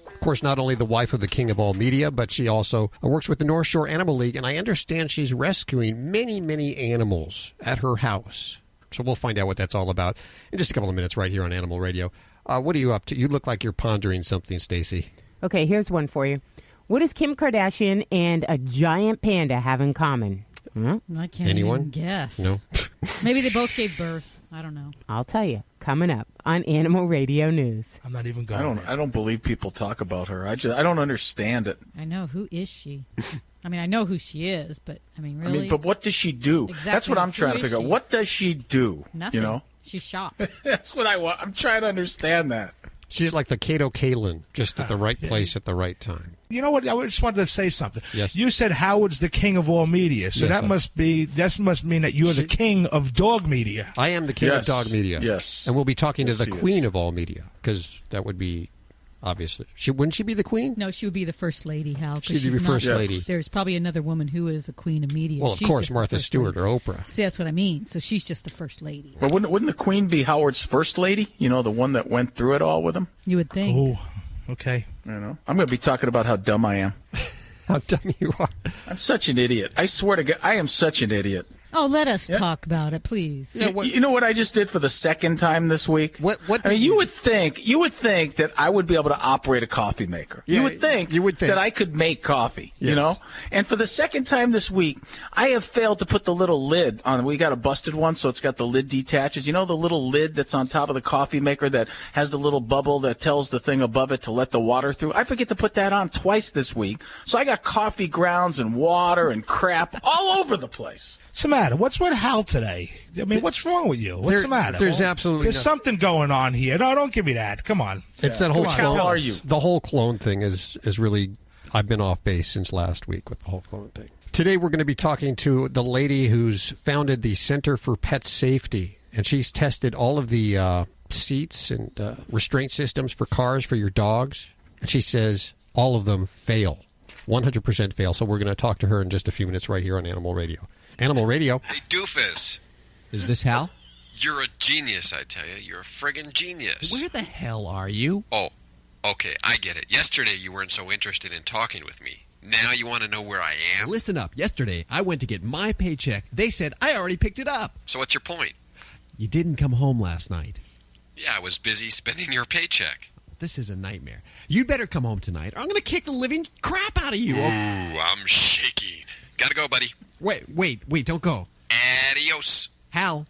Of course, not only the wife of the king of all media, but she also works with the North Shore Animal League, and I understand she's rescuing many, many animals at her house. So we'll find out what that's all about in just a couple of minutes right here on Animal Radio. What are you up to? You look like you're pondering something, Stacy. Okay, here's one for you. What does Kim Kardashian and a giant panda have in common? I can't even guess. No. Maybe they both gave birth. I don't know. I'll tell you. Coming up on Animal Radio News. I'm not even going. I don't believe people talk about her. I don't understand it. I know. Who is she? I mean, I know who she is, but I mean, really. But what does she do? Exactly. That's what I'm trying to figure out. What does she do? Nothing. You know? She shops. That's what I want. I'm trying to understand that. She's like the Kato Kalin, just at the right place at the right time. You know what? I just wanted to say something. Yes. You said Howard's the king of all media, so Yes, that must mean that you're the king of dog media. I am the king of dog media. Yes. And we'll be talking to the she queen of all media, because that would be, obviously. Wouldn't she be the queen? No, she would be the first lady, Hal. 'cause She'd be she's first not- lady. There's probably another woman who is the queen of media. Well, of She's course, just the Martha first Stewart lady. or Oprah. See, that's what I mean. So she's just the first lady. But wouldn't the queen be Howard's first lady? You know, the one that went through it all with him? You would think. Oh, okay. You know, I'm going to be talking about how dumb I am. How dumb you are. I'm such an idiot. I swear to God, I am such an idiot. Oh, let us talk about it, please. You know what I just did for the second time this week? What I mean, you would think that I would be able to operate a coffee maker. Yeah, you would think that I could make coffee, you know? And for the second time this week, I have failed to put the little lid on. We got a busted one, so it's got the lid detaches. You know the little lid that's on top of the coffee maker that has the little bubble that tells the thing above it to let the water through? I forget to put that on twice this week. So I got coffee grounds and water and crap all over the place. What's the matter? What's with Hal today? I mean, what's wrong with you? What's the matter? There's absolutely There's something going on here. No, don't give me that. Come on. It's that whole clone. How are you? The whole clone thing is really, I've been off base since last week with the whole clone thing. Today we're going to be talking to the lady who's founded the Center for Pet Safety, and she's tested all of the seats and restraint systems for cars for your dogs, and she says all of them fail. 100% fail. So we're going to talk to her in just a few minutes right here on Animal Radio. Animal Radio. Hey, doofus. Is this Hal? You're a genius, I tell you. You're a friggin' genius. Where the hell are you? Oh, okay, I get it. Yesterday you weren't so interested in talking with me. Now you want to know where I am? Listen up. Yesterday, I went to get my paycheck. They said I already picked it up. So what's your point? You didn't come home last night. Yeah, I was busy spending your paycheck. This is a nightmare. You'd better come home tonight, or I'm going to kick the living crap out of you. Ooh, I'm shaking. Gotta go, buddy. Wait, don't go. Adios. Hal.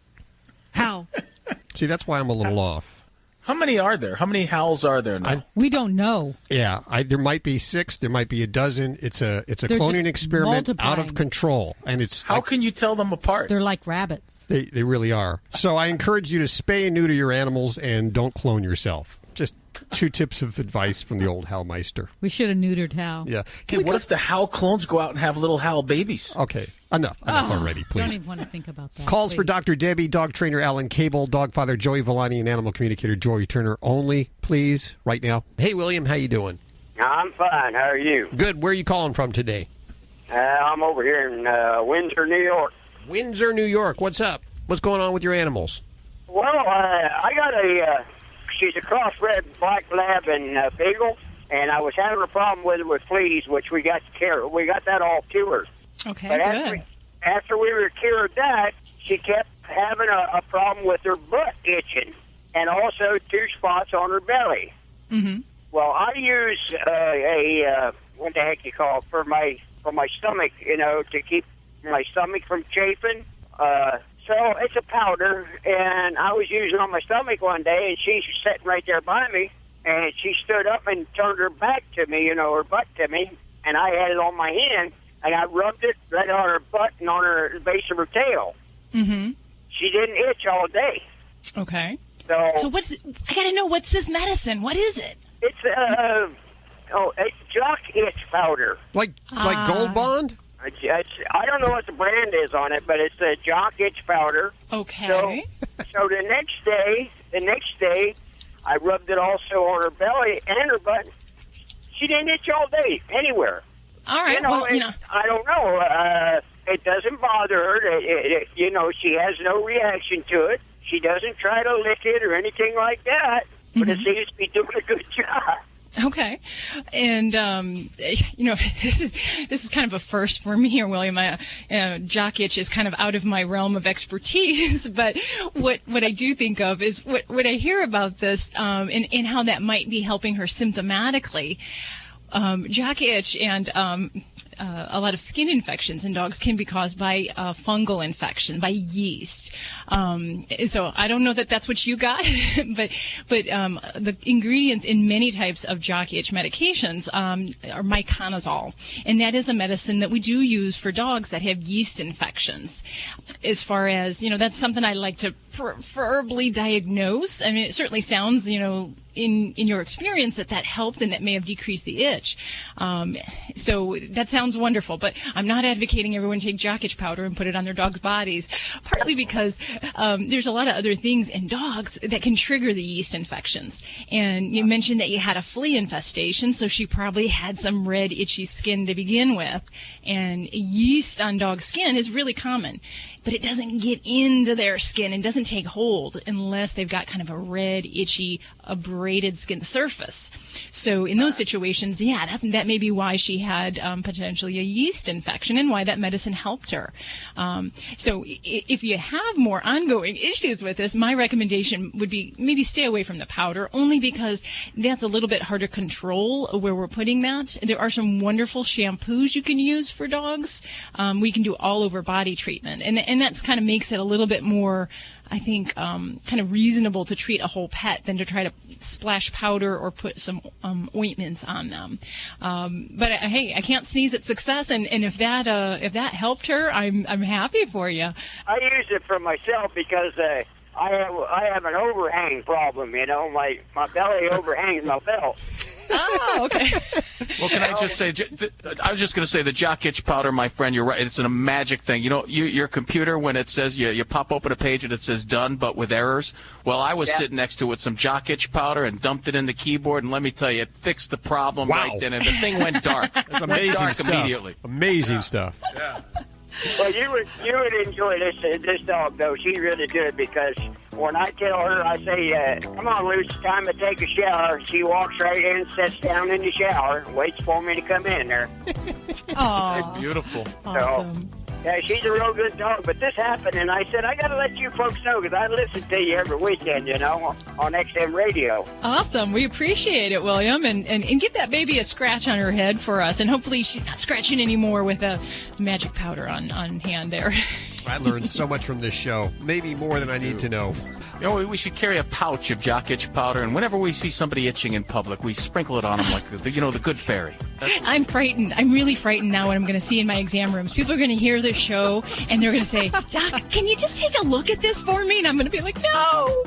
See, that's why I'm a little off. How many are there? How many Hals are there now? We don't know. Yeah, there might be 6. There might be a dozen. It's a They're cloning just experiment out multiplying. of control, and it's How can you tell them apart? They're like rabbits. They really are. So I encourage you to spay and neuter your animals and don't clone yourself. Just 2 tips of advice from the old Hal Meister. We should have neutered Hal. Yeah. Hey, what if the Hal clones go out and have little Hal babies? Okay. Enough already, please. Don't even want to think about that. Calls for please. Dr. Debbie, dog trainer Alan Cable, dog father Joey Villani, and animal communicator Joy Turner only, please, right now. Hey, William, how you doing? I'm fine. How are you? Good. Where are you calling from today? I'm over here in Windsor, New York. Windsor, New York. What's up? What's going on with your animals? Well, I got she's a crossbred black lab and beagle, and I was having a problem with her with fleas, which we got that all cured. Okay, but good. After we were cured that, she kept having a problem with her butt itching, and also 2 spots on her belly. Mm-hmm. Well, I use what the heck you call it, for my stomach, to keep my stomach from chafing. So it's a powder, and I was using it on my stomach one day, and she's sitting right there by me, and she stood up and turned her back to me, her butt to me, and I had it on my hand, and I rubbed it right on her butt and on her base of her tail. Mm-hmm. She didn't itch all day. Okay. So I got to know, what's this medicine? What is it? It's it's jock itch powder. Like Gold Bond? I don't know what the brand is on it, but it's a jock itch powder. Okay. So the next day, I rubbed it also on her belly and her butt. She didn't itch all day anywhere. All right. I don't know. It doesn't bother her. She has no reaction to it. She doesn't try to lick it or anything like that. But it seems to be doing a good job. Okay, and this is kind of a first for me here, William. Jock itch is kind of out of my realm of expertise, but what I do think of is what I hear about this, and how that might be helping her symptomatically. Jock itch and a lot of skin infections in dogs can be caused by fungal infection, by yeast. So I don't know that that's what you got, but the ingredients in many types of jock itch medications are miconazole, and that is a medicine that we do use for dogs that have yeast infections. As far as, that's something I like to preferably diagnose. I mean, it certainly sounds, in your experience that helped and that may have decreased the itch. So that sounds wonderful, but I'm not advocating everyone take jock itch powder and put it on their dog's bodies, partly because there's a lot of other things in dogs that can trigger the yeast infections. And you mentioned that you had a flea infestation, so she probably had some red itchy skin to begin with. And yeast on dog skin is really common, but it doesn't get into their skin and doesn't take hold unless they've got kind of a red, itchy, abraded skin surface. So in those situations, that may be why she had potentially a yeast infection and why that medicine helped her. So if you have more ongoing issues with this, my recommendation would be maybe stay away from the powder, only because that's a little bit harder to control where we're putting that. There are some wonderful shampoos you can use for dogs. We can do all over body treatment, and that's kind of makes it a little bit more, I think, kind of reasonable to treat a whole pet than to try to splash powder or put some ointments on them. But hey, I can't sneeze at success, and if that helped her, I'm happy for you. I use it for myself because I have an overhang problem. My belly overhangs my belt. Oh, okay. Well, can I just say, I was just going to say the jock itch powder, my friend, you're right. It's a magic thing. Your computer, when it says you pop open a page and it says done, but with errors. Well, I was sitting next to it with some jock itch powder and dumped it in the keyboard, and let me tell you, it fixed the problem right then, and the thing went dark. That's amazing stuff. Immediately. Amazing stuff. Yeah. Well, you would enjoy this dog, though. She's really good, because when I tell her, I say, come on, Luce, it's time to take a shower. She walks right in, sits down in the shower, and waits for me to come in there. Oh, that's beautiful. Awesome. Yeah, she's a real good dog, but this happened, and I said, I got to let you folks know, because I listen to you every weekend, on XM radio. Awesome. We appreciate it, William, and give that baby a scratch on her head for us, and hopefully she's not scratching anymore with a magic powder on hand there. I learned so much from this show, maybe more than I need to know. We should carry a pouch of jock itch powder, and whenever we see somebody itching in public, we sprinkle it on them like the good fairy. I'm frightened. I'm really frightened now what I'm going to see in my exam rooms. People are going to hear this show, and they're going to say, Doc, can you just take a look at this for me? And I'm going to be like, no.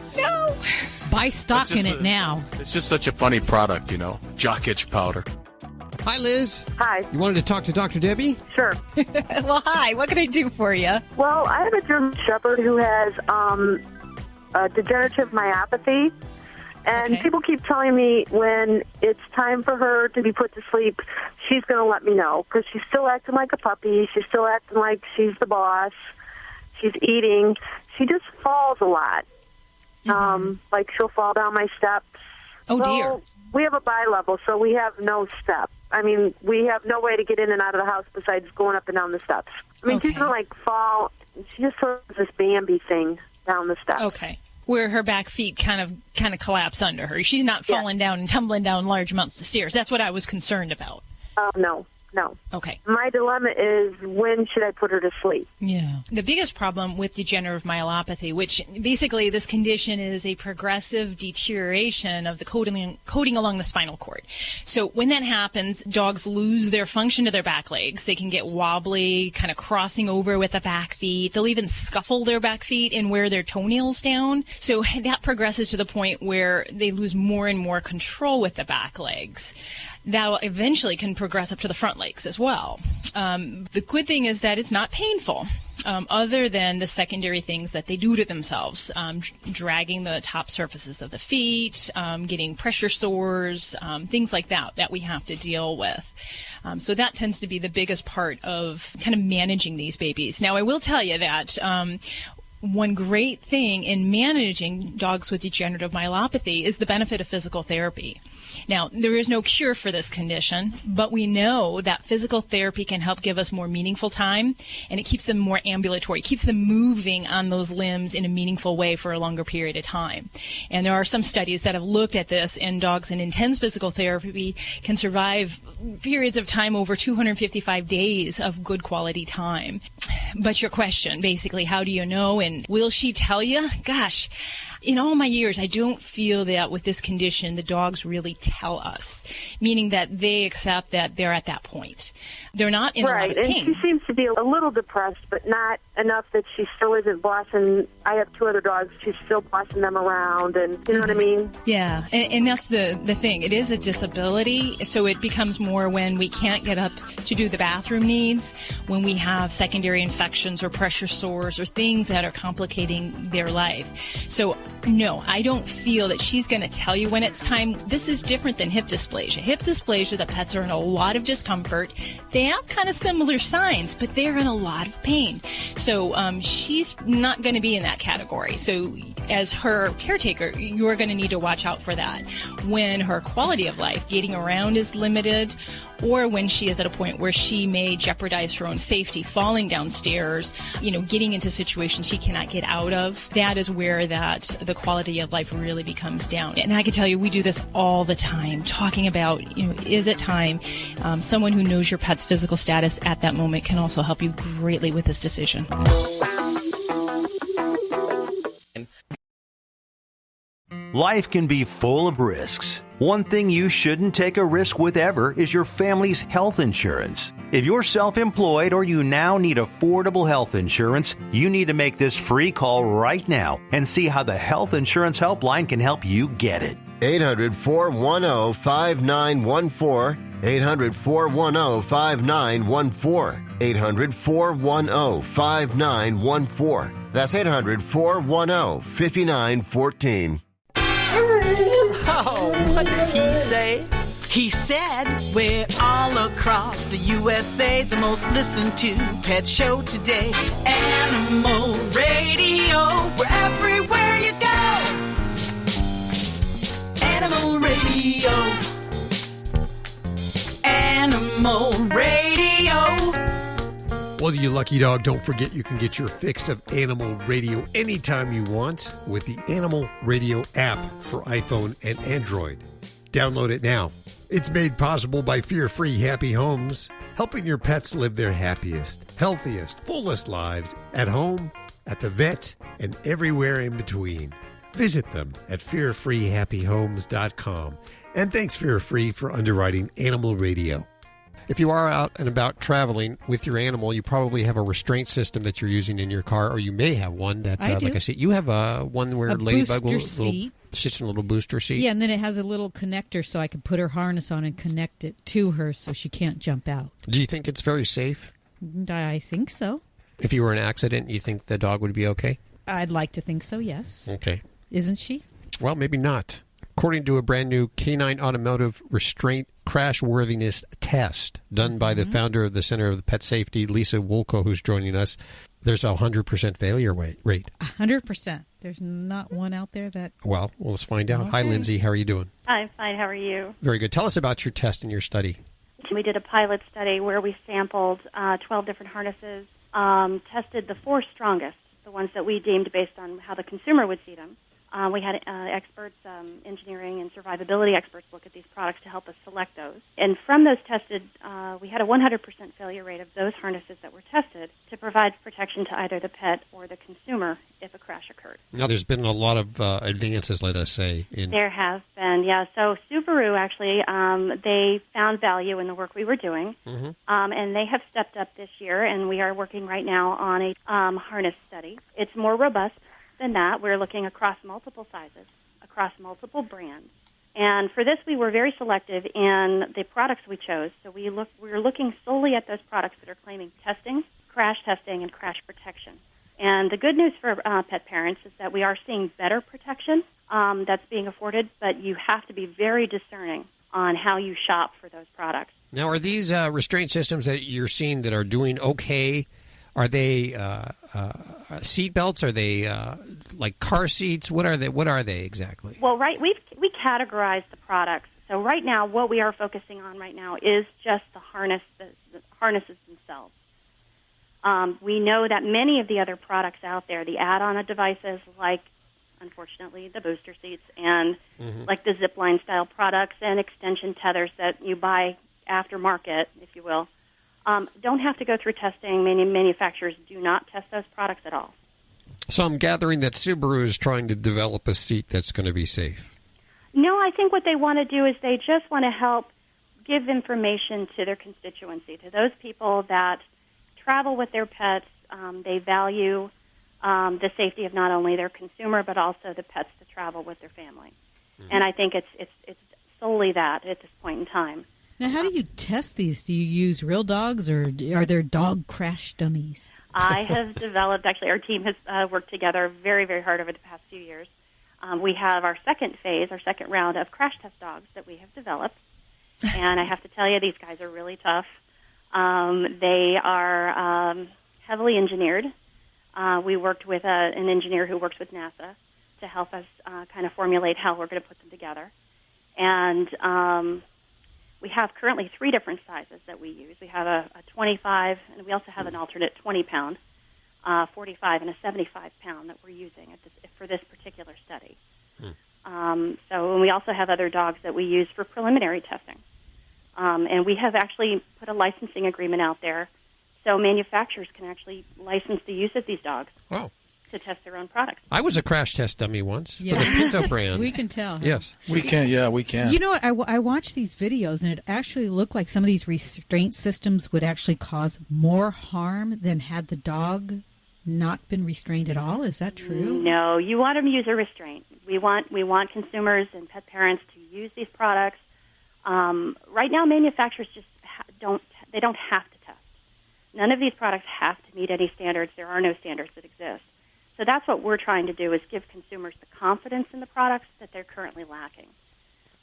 Buy stock in it now. It's just such a funny product, jock itch powder. Hi, Liz. Hi. You wanted to talk to Dr. Debbie? Sure. Well, hi. What can I do for you? Well, I have a German Shepherd who has degenerative myopathy. And people keep telling me when it's time for her to be put to sleep, she's going to let me know. Because she's still acting like a puppy. She's still acting like she's the boss. She's eating. She just falls a lot. Like she'll fall down my steps. Oh, dear. We have a bi-level, so we have no step. I mean, we have no way to get in and out of the house besides going up and down the steps. I mean, she's going to, fall. She just sort of this Bambi thing down the steps. Okay. Where her back feet kind of collapse under her. She's not falling down and tumbling down large amounts of stairs. That's what I was concerned about. No. Okay. My dilemma is, when should I put her to sleep? Yeah. The biggest problem with degenerative myelopathy, which basically this condition is a progressive deterioration of the coating along the spinal cord. So when that happens, dogs lose their function to their back legs. They can get wobbly, kind of crossing over with the back feet. They'll even scuffle their back feet and wear their toenails down. So that progresses to the point where they lose more and more control with the back legs. That eventually can progress up to the front legs as well. The good thing is that it's not painful, other than the secondary things that they do to themselves, dragging the top surfaces of the feet, getting pressure sores, things like that we have to deal with. So that tends to be the biggest part of kind of managing these babies. Now, I will tell you that one great thing in managing dogs with degenerative myelopathy is the benefit of physical therapy. Now, there is no cure for this condition, but we know that physical therapy can help give us more meaningful time, and it keeps them more ambulatory, keeps them moving on those limbs in a meaningful way for a longer period of time. And there are some studies that have looked at this, and dogs in intense physical therapy can survive periods of time over 255 days of good quality time. But your question, basically, how do you know, and will she tell you? Gosh, in all my years, I don't feel that with this condition, the dogs really tell us, meaning that they accept that they're at that point. They're not in a lot of pain. And she seems to be a little depressed, but not enough that she still isn't bossing. I have two other dogs. She's still bossing them around, and you know what I mean? Yeah, and that's the thing. It is a disability, so it becomes more when we can't get up to do the bathroom needs, when we have secondary infections or pressure sores or things that are complicating their life. So no, I don't feel that she's going to tell you when it's time. This is different than hip dysplasia. Hip dysplasia, the pets are in a lot of discomfort. They have kind of similar signs, but they're in a lot of pain. So she's not going to be in that category. So as her caretaker, you're going to need to watch out for that. When her quality of life, getting around, is limited, or when she is at a point where she may jeopardize her own safety, falling downstairs, getting into situations she cannot get out of, that is where the quality of life really becomes down. And I can tell you, we do this all the time, talking about, is it time? Someone who knows your pet's physical status at that moment can also help you greatly with this decision. Life can be full of risks. One thing you shouldn't take a risk with ever is your family's health insurance. If you're self-employed or you now need affordable health insurance, you need to make this free call right now and see how the Health Insurance Helpline can help you get it. 800-410-5914. 800-410-5914. 800-410-5914. That's 800-410-5914. Oh, what did he say? He said, we're all across the USA, the most listened to pet show today. Animal Radio, we're everywhere you go. Animal Radio. Animal Radio. Well, you lucky dog, don't forget you can get your fix of Animal Radio anytime you want with the Animal Radio app for iPhone and Android. Download it now. It's made possible by Fear-Free Happy Homes, helping your pets live their happiest, healthiest, fullest lives at home, at the vet, and everywhere in between. Visit them at fearfreehappyhomes.com. And thanks, Fear-Free, for underwriting Animal Radio. If you are out and about traveling with your animal, you probably have a restraint system that you're using in your car, or you may have one that, like I said, you have one where Ladybug will sits in a little booster seat. Yeah, and then it has a little connector so I can put her harness on and connect it to her so she can't jump out. Do you think it's very safe? I think so. If you were in an accident, you think the dog would be okay? I'd like to think so, yes. Okay. Isn't she? Well, maybe not. According to a brand new Canine Automotive Restraint Crash Worthiness Test done by the founder of the Center of Pet Safety, Lindsey Wolko, who's joining us, there's a 100% failure rate. 100%. There's not one out there that... Well, let's find out. Okay. Hi, Lindsay. How are you doing? I'm fine. How are you? Very good. Tell us about your test and your study. We did a pilot study where we sampled 12 different harnesses, tested the 4 strongest, the ones that we deemed based on how the consumer would see them. We had experts, engineering and survivability experts, look at these products to help us select those. And from those tested, we had a 100% failure rate of those harnesses that were tested to provide protection to either the pet or the consumer if a crash occurred. Now, there's been a lot of advances, let us say. There have been, yeah. So Subaru, actually, they found value in the work we were doing, and they have stepped up this year, and we are working right now on a harness study. It's more robust than that. We're looking across multiple sizes, across multiple brands. And for this, we were very selective in the products we chose. So we were looking solely at those products that are claiming testing, crash testing, and crash protection. And the good news for pet parents is that we are seeing better protection that's being afforded, but you have to be very discerning on how you shop for those products. Now, are these restraint systems that you're seeing that are doing okay? Are they seat belts? Are they like car seats? What are they? What are they exactly? Well, we categorize the products. So right now, what we are focusing on right now is just the harnesses themselves. We know that many of the other products out there, the add-on devices, like unfortunately the booster seats and like the zipline style products and extension tethers that you buy aftermarket, if you will. Don't have to go through testing. Many manufacturers do not test those products at all. So I'm gathering that Subaru is trying to develop a seat that's going to be safe. No, I think what they want to do is they just want to help give information to their constituency, to those people that travel with their pets. They value the safety of not only their consumer but also the pets that travel with their family. And I think it's solely that at this point in time. Now, how do you test these? Do you use real dogs, or are there dog crash dummies? I have developed, actually, our team has worked together very, very hard over the past few years. We have our second phase, our second round of crash test dogs that we have developed. And I have to tell you, these guys are really tough. They are heavily engineered. We worked with an engineer who works with NASA to help us kind of formulate how we're going to put them together. And we have currently 3 different sizes that we use. We have a 25, and we also have an alternate 20-pound, 45, and a 75-pound that we're using for this particular study. And we also have other dogs that we use for preliminary testing. And we have actually put a licensing agreement out there so manufacturers can actually license the use of these dogs. Wow. To test their own products. I was a crash test dummy once for the Pinto brand. We can tell. Huh? Yes. We can. You know what? I watched these videos, and it actually looked like some of these restraint systems would actually cause more harm than had the dog not been restrained at all. Is that true? No. You want them to use a restraint. We want consumers and pet parents to use these products. Right now, manufacturers just don't have to test. None of these products have to meet any standards. There are no standards that exist. So that's what we're trying to do, is give consumers the confidence in the products that they're currently lacking.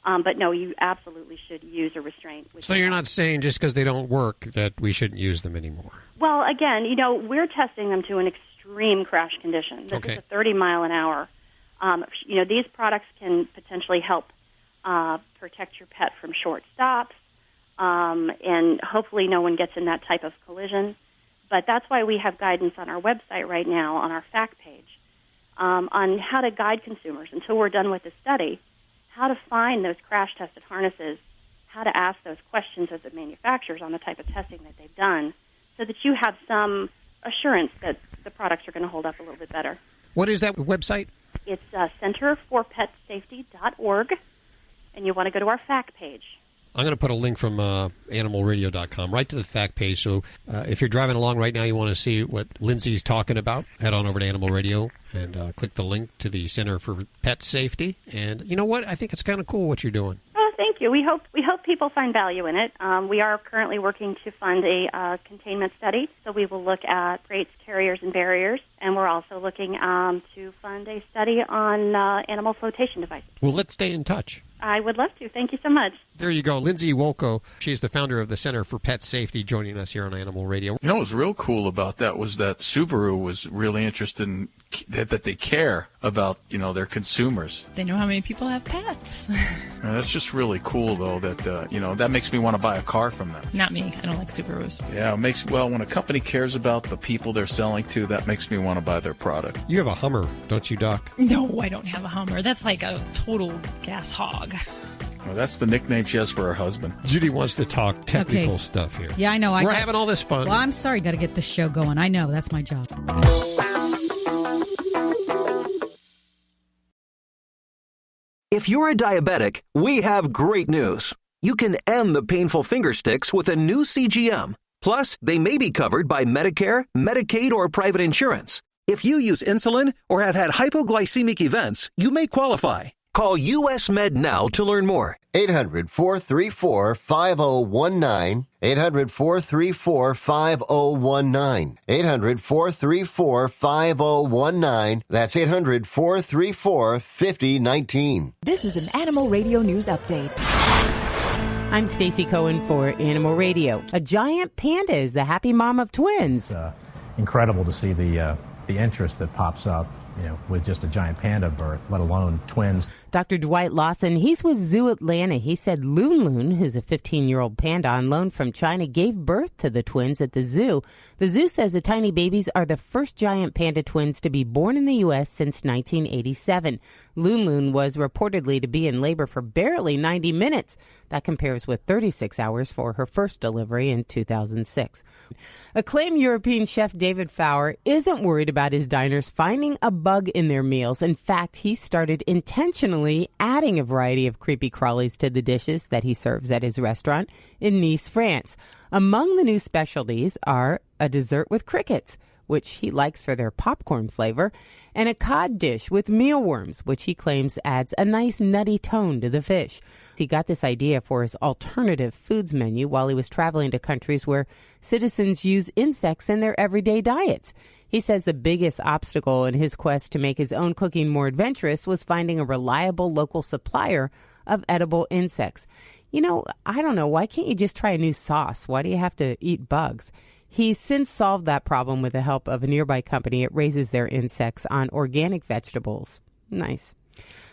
But no, you absolutely should use a restraint. So you're not saying just because they don't work that we shouldn't use them anymore? Well, again, we're testing them to an extreme crash condition. This is a 30 mile an hour. These products can potentially help protect your pet from short stops, and hopefully no one gets in that type of collision. But that's why we have guidance on our website right now, on our fact page, on how to guide consumers until we're done with the study, how to find those crash-tested harnesses, how to ask those questions of the manufacturers on the type of testing that they've done, so that you have some assurance that the products are going to hold up a little bit better. What is that website? It's centerforpetsafety.org, and you want to go to our fact page. I'm going to put a link from animalradio.com right to the fact page. So if you're driving along right now, you want to see what Lindsey's talking about, head on over to Animal Radio and click the link to the Center for Pet Safety. And you know what? I think it's kind of cool what you're doing. Oh, thank you. We hope people find value in it. We are currently working to fund a containment study, so we will look at rates, carriers, and barriers, and we're also looking to fund a study on animal flotation devices. Well, let's stay in touch. I would love to. Thank you so much. There you go. Lindsey Wolko. She's the founder of the Center for Pet Safety, joining us here on Animal Radio. You know what was real cool about that was that Subaru was really interested in that they care about, their consumers. They know how many people have pets. That's just really cool, though, that, that makes me want to buy a car from them. Not me. I don't like Subarus. Yeah, when a company cares about the people they're selling to, that makes me want to buy their product. You have a Hummer, don't you, Doc? No, I don't have a Hummer. That's like a total gas hog. Well, that's the nickname she has for her husband. Judy wants to talk technical stuff here. Yeah, I know. We're having all this fun. Well, I'm sorry. Got to get this show going. I know. That's my job. If you're a diabetic, we have great news. You can end the painful finger sticks with a new CGM. Plus, they may be covered by Medicare, Medicaid, or private insurance. If you use insulin or have had hypoglycemic events, you may qualify. Call US Med now to learn more. 800-434-5019. 800-434-5019. 800-434-5019. That's 800-434-5019. This is an Animal Radio News Update. I'm Stacy Cohen for Animal Radio. A giant panda is the happy mom of twins. It's incredible to see the interest that pops up, with just a giant panda birth, let alone twins. Dr. Dwight Lawson, he's with Zoo Atlanta. He said Loon Loon, who's a 15-year-old panda on loan from China, gave birth to the twins at the zoo. The zoo says the tiny babies are the first giant panda twins to be born in the U.S. since 1987. Loon Loon was reportedly to be in labor for barely 90 minutes. That compares with 36 hours for her first delivery in 2006. Acclaimed European chef David Fowler isn't worried about his diners finding a bug in their meals. In fact, he started intentionally adding a variety of creepy crawlies to the dishes that he serves at his restaurant in Nice, France. Among the new specialties are a dessert with crickets, which he likes for their popcorn flavor, and a cod dish with mealworms, which he claims adds a nice nutty tone to the fish. He got this idea for his alternative foods menu while he was traveling to countries where citizens use insects in their everyday diets. He says the biggest obstacle in his quest to make his own cooking more adventurous was finding a reliable local supplier of edible insects. I don't know. Why can't you just try a new sauce? Why do you have to eat bugs? He's since solved that problem with the help of a nearby company. It raises their insects on organic vegetables. Nice.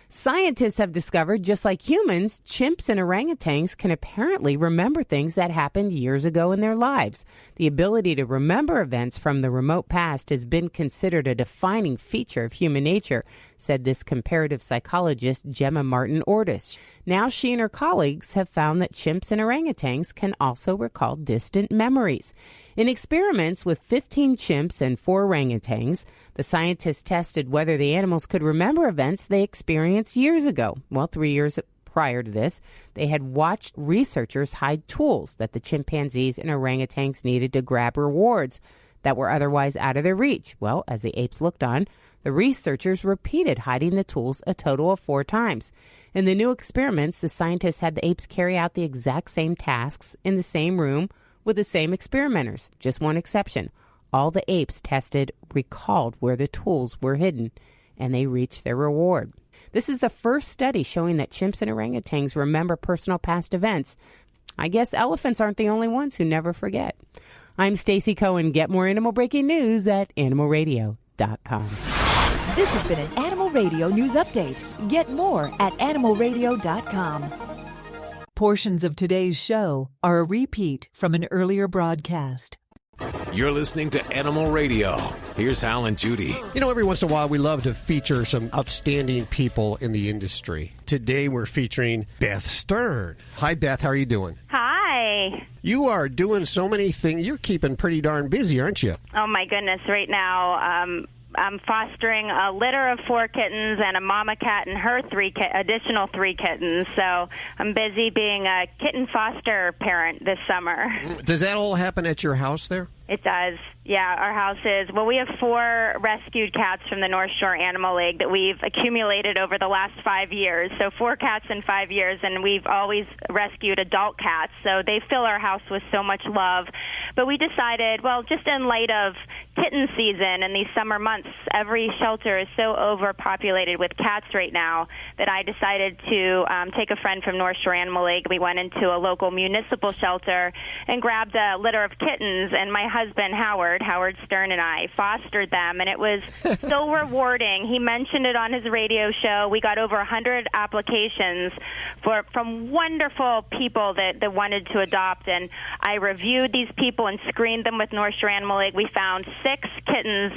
Scientists have discovered, just like humans, chimps and orangutans can apparently remember things that happened years ago in their lives. The ability to remember events from the remote past has been considered a defining feature of human nature, said this comparative psychologist, Gemma Martin-Ortiz. Now she and her colleagues have found that chimps and orangutans can also recall distant memories. In experiments with 15 chimps and 4 orangutans, the scientists tested whether the animals could remember events they experienced years ago. Well, 3 years prior to this, they had watched researchers hide tools that the chimpanzees and orangutans needed to grab rewards that were otherwise out of their reach. Well, as the apes looked on, the researchers repeated hiding the tools a total of 4 times. In the new experiments, the scientists had the apes carry out the exact same tasks in the same room with the same experimenters. Just one exception. All the apes tested recalled where the tools were hidden, and they reached their reward. This is the first study showing that chimps and orangutans remember personal past events. I guess elephants aren't the only ones who never forget. I'm Stacy Cohen. Get more animal breaking news at animalradio.com. This has been an Animal Radio News Update. Get more at animalradio.com. Portions of today's show are a repeat from an earlier broadcast. You're listening to Animal Radio. Here's Hal and Judy. Every once in a while we love to feature some outstanding people in the industry. Today we're featuring Beth Stern. Hi, Beth. How are you doing? Hi. You are doing so many things. You're keeping pretty darn busy, aren't you? Oh, my goodness. Right now, I'm fostering a litter of 4 kittens and a mama cat and her additional 3 kittens. So I'm busy being a kitten foster parent this summer. Does that all happen at your house there? It does. Yeah, our house is. Well, we have 4 rescued cats from the North Shore Animal League that we've accumulated over the last 5 years. So 4 cats in 5 years, and we've always rescued adult cats. So they fill our house with so much love. But we decided, well, just in light of kitten season and these summer months, every shelter is so overpopulated with cats right now that I decided to take a friend from North Shore Animal League. We went into a local municipal shelter and grabbed a litter of kittens, and my husband, Howard Stern, and I fostered them, and it was so rewarding. He mentioned it on his radio show. We got over 100 applications from wonderful people that wanted to adopt, and I reviewed these people and screened them with North Shore Animal League. We found 6 kittens,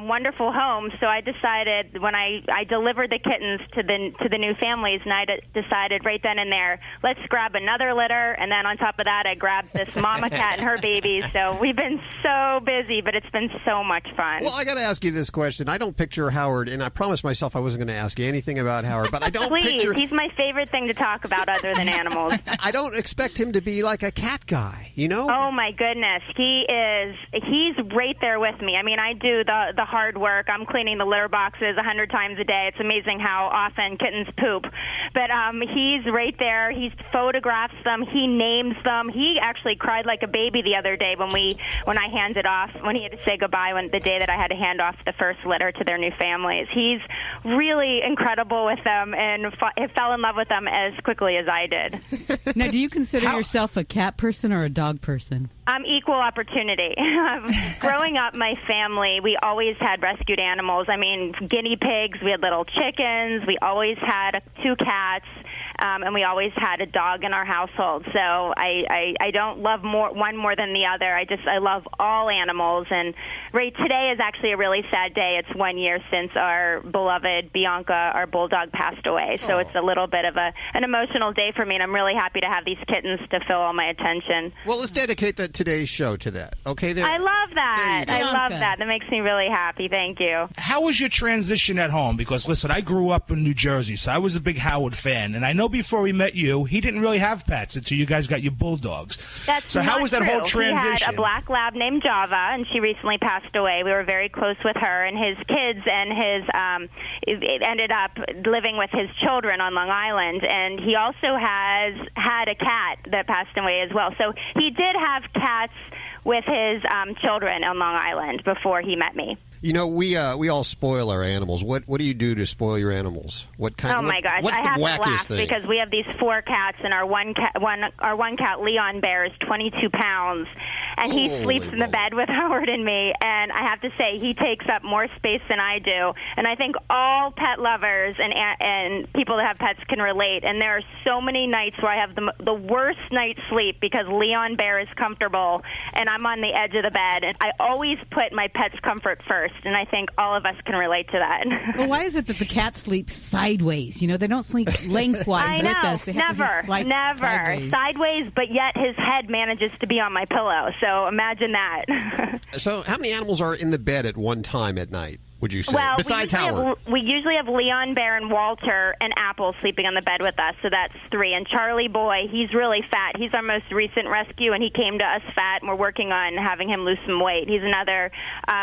wonderful homes, so I decided when I delivered the kittens to the new families, and I decided right then and there, let's grab another litter, and then on top of that, I grabbed this mama cat and her babies. So we've been so busy, but it's been so much fun. Well, I got to ask you this question. I don't picture Howard, and I promised myself I wasn't going to ask you anything about Howard, but I don't Please, he's my favorite thing to talk about other than animals. I don't expect him to be like a cat guy, you know? Oh, my goodness. He's right there with me. I mean, I do the hard work. I'm cleaning the litter boxes 100 times a day. It's amazing how often kittens poop. But he's right there. He photographs them. He names them. He actually cried like a baby the other day when I handed off, when he had to say goodbye the day that I had to hand off the first litter to their new families. He's really incredible with them and fell in love with them as quickly as I did. Now, do you consider yourself a cat person or a dog person? I'm equal opportunity. Growing up, my family, we always had rescued animals. I mean, guinea pigs, we had little chickens, we always had 2 cats. And we always had a dog in our household. So I don't love one more than the other. I love all animals. And right today is actually a really sad day. It's 1 year since our beloved Bianca, our bulldog, passed away. So it's a little bit of an emotional day for me, and I'm really happy to have these kittens to fill all my attention. Well, let's dedicate today's show to that. Okay, there. I love that. I love that. That makes me really happy. Thank you. How was your transition at home? Because, listen, I grew up in New Jersey, so I was a big Howard fan, and I know before we met you, he didn't really have pets until you guys got your bulldogs. That's so how not was that true. whole transition? He had a black lab named Java, and she recently passed away. We were very close with her and his kids, and ended up living with his children on Long Island. And he also has had a cat that passed away as well. So he did have cats with his children on Long Island before he met me. You know, we all spoil our animals. What do you do to spoil your animals? What kind? Oh my gosh! What's the I have wackiest to laugh thing? because we have these 4 cats, and our one cat, Leon Bear, is 22 pounds, and he sleeps in the bed with Howard and me. And I have to say, he takes up more space than I do. And I think all pet lovers and people that have pets can relate. And there are so many nights where I have the worst night's sleep because Leon Bear is comfortable, and I'm on the edge of the bed. And I always put my pet's comfort first. And I think all of us can relate to that. Well, why is it that the cats sleep sideways? You know, they don't sleep lengthwise with us. They have to sleep sideways, but yet his head manages to be on my pillow. So imagine that. So how many animals are in the bed at one time at night, would you say? Well, besides Howard? We usually have Leon Bear and Walter and Apple sleeping on the bed with us, so that's 3. And Charlie Boy, he's really fat. He's our most recent rescue, and he came to us fat, and we're working on having him lose some weight. He's another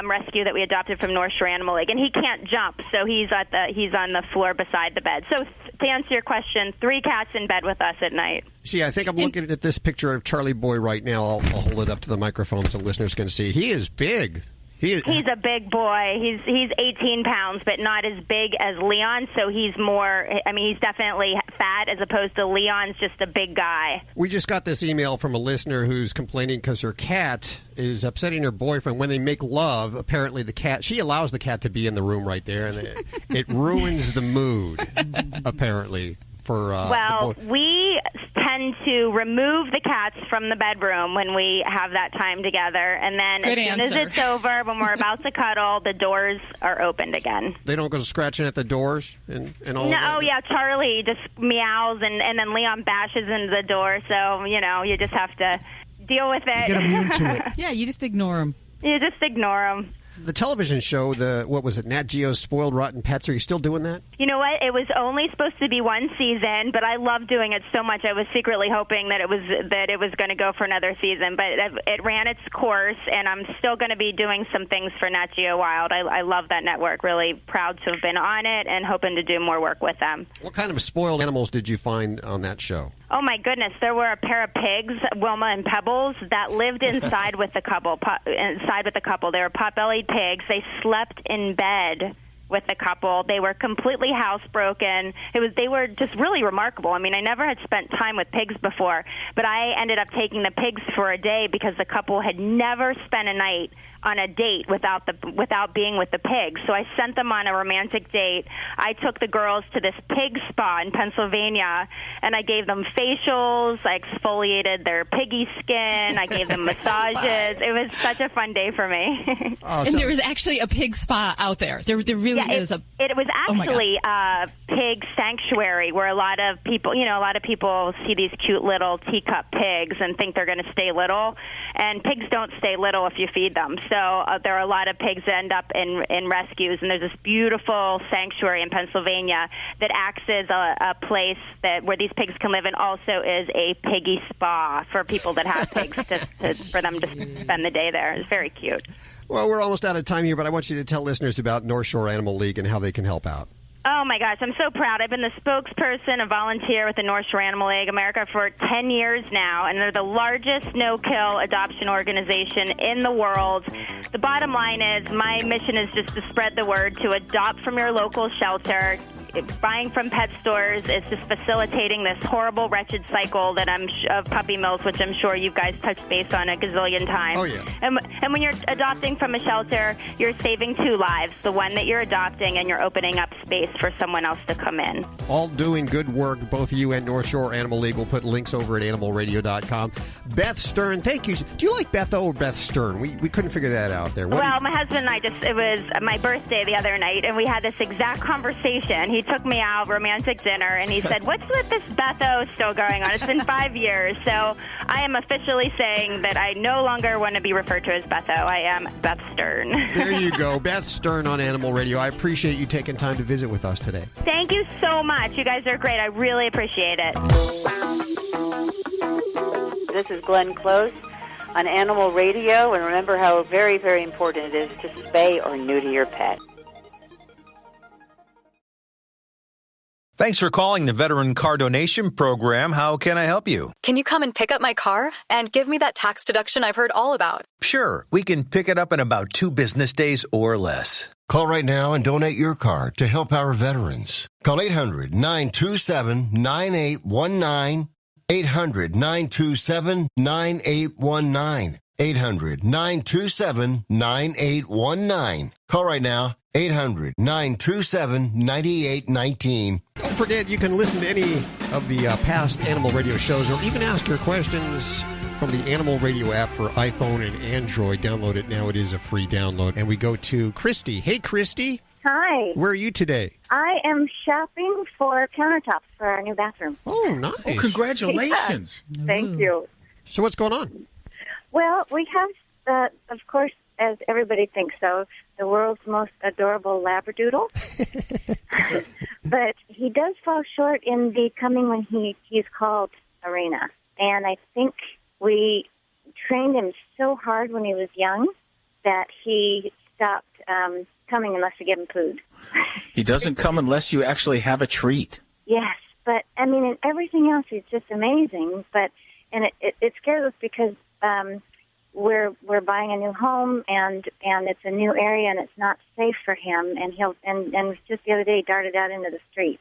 rescue that we adopted from North Shore Animal League, and he can't jump, so he's on the floor beside the bed. So to answer your question, 3 cats in bed with us at night. See, I think I'm looking at this picture of Charlie Boy right now. I'll hold it up to the microphone so listeners can see. He is big. He's a big boy. He's 18 pounds, but not as big as Leon, so he's more, he's definitely fat as opposed to Leon's just a big guy. We just got this email from a listener who's complaining because her cat is upsetting her boyfriend when they make love. Apparently she allows the cat to be in the room right there, and it ruins the mood, apparently. We tend to remove the cats from the bedroom when we have that time together, and then as soon as it's over, when we're about to cuddle, the doors are opened again. They don't go scratching at the doors and all that? Oh, yeah, Charlie just meows, and then Leon bashes into the door, so, you just have to deal with it. You get immune to it. Yeah, you just ignore them. You just ignore them. the television show, what was it, Nat Geo's Spoiled Rotten Pets, are you still doing that? You know what? It was only supposed to be one season, but I love doing it so much. I was secretly hoping that it was going to go for another season, but it ran its course, and I'm still going to be doing some things for Nat Geo Wild. I love that network. Really proud to have been on it and hoping to do more work with them. What kind of spoiled animals did you find on that show? Oh, my goodness. There were a pair of pigs, Wilma and Pebbles, that lived inside with the couple. They were pot-bellied pigs. They slept in bed with the couple. They were completely housebroken. They were just really remarkable. I mean, I never had spent time with pigs before, but I ended up taking the pigs for a day because the couple had never spent a night on a date without being with the pigs. So I sent them on a romantic date. I took the girls to this pig spa in Pennsylvania, and I gave them facials. I exfoliated their piggy skin. I gave them massages. It was such a fun day for me. And there was actually a pig spa out there. There really is a. It was actually a pig sanctuary where a lot of people see these cute little teacup pigs and think they're going to stay little, and pigs don't stay little if you feed them. So there are a lot of pigs that end up in rescues, and there's this beautiful sanctuary in Pennsylvania that acts as a place where these pigs can live, and also is a piggy spa for people that have pigs for them to spend the day there. It's very cute. Well, we're almost out of time here, but I want you to tell listeners about North Shore Animal League and how they can help out. Oh, my gosh, I'm so proud. I've been the spokesperson, a volunteer with the North Shore Animal League America for 10 years now, and they're the largest no-kill adoption organization in the world. The bottom line is my mission is just to spread the word, to adopt from your local shelter. Buying from pet stores is just facilitating this horrible, wretched cycle that of puppy mills, which I'm sure you guys touched base on a gazillion times. Oh, yeah. And when you're adopting from a shelter, you're saving two lives, the one that you're adopting, and you're opening up space for someone else to come in. All doing good work, both you and North Shore Animal League. We'll put links over at animalradio.com. Beth Stern, thank you. Do you like Beth O or Beth Stern? We couldn't figure that out there. Well, my husband and I it was my birthday the other night, and we had this exact conversation. He took me out, romantic dinner, and he said, "What's with this Beth O still going on? It's been 5 years." So I am officially saying that I no longer want to be referred to as Beth O. I am Beth Stern. There you go. Beth Stern on Animal Radio. I appreciate you taking time to visit with us today. Thank you so much. You guys are great. I really appreciate it. This is Glenn Close on Animal Radio, and remember how very, very important it is to spay or neuter your pet. Thanks for calling the Veteran Car Donation Program. How can I help you? Can you come and pick up my car and give me that tax deduction I've heard all about? Sure. We can pick it up in about 2 business days or less. Call right now and donate your car to help our veterans. Call 800-927-9819. 800-927-9819. 800-927-9819. Call right now. 800-927-9819. Don't forget, you can listen to any of the past Animal Radio shows or even ask your questions from the Animal Radio app for iPhone and Android. Download it now. It is a free download. And we go to Christy. Hey, Christy. Hi. Where are you today? I am shopping for countertops for our new bathroom. Oh, nice. Oh, congratulations. Yeah. Thank you. So what's going on? Well, we have, of course, as everybody thinks so, the world's most adorable Labradoodle. But he does fall short in becoming when he's called Arena. And I think we trained him so hard when he was young that he stopped coming unless we give him food. He doesn't come unless you actually have a treat. Yes, but, I mean, in everything else, he's just amazing. But it scares us because we're buying a new home and it's a new area and it's not safe for him, and and just the other day he darted out into the street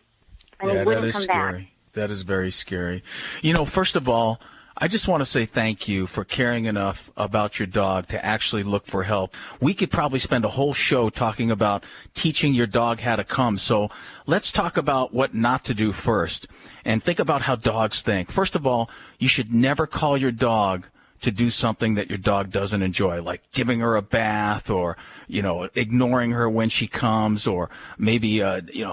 and he wouldn't come back. That is very scary. You know, first of all, I just want to say thank you for caring enough about your dog to actually look for help. We could probably spend a whole show talking about teaching your dog how to come. So let's talk about what not to do first and think about how dogs think. First of all, you should never call your dog to do something that your dog doesn't enjoy, like giving her a bath or, ignoring her when she comes, or maybe,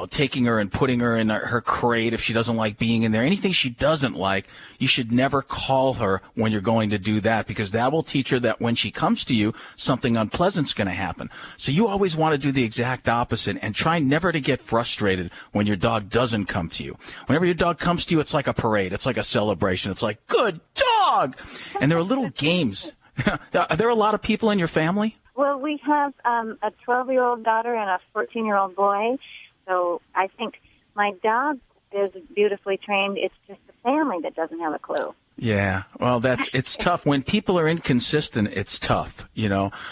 taking her and putting her in her crate if she doesn't like being in there. Anything she doesn't like, you should never call her when you're going to do that, because that will teach her that when she comes to you, something unpleasant's going to happen. So you always want to do the exact opposite and try never to get frustrated when your dog doesn't come to you. Whenever your dog comes to you, it's like a parade. It's like a celebration. It's like, good dog! And there are little games. Are there a lot of people in your family? Well, we have a 12-year-old daughter and a 14-year-old boy. So I think my dog is beautifully trained. It's just the family that doesn't have a clue. Yeah, well, it's tough. When people are inconsistent, it's tough,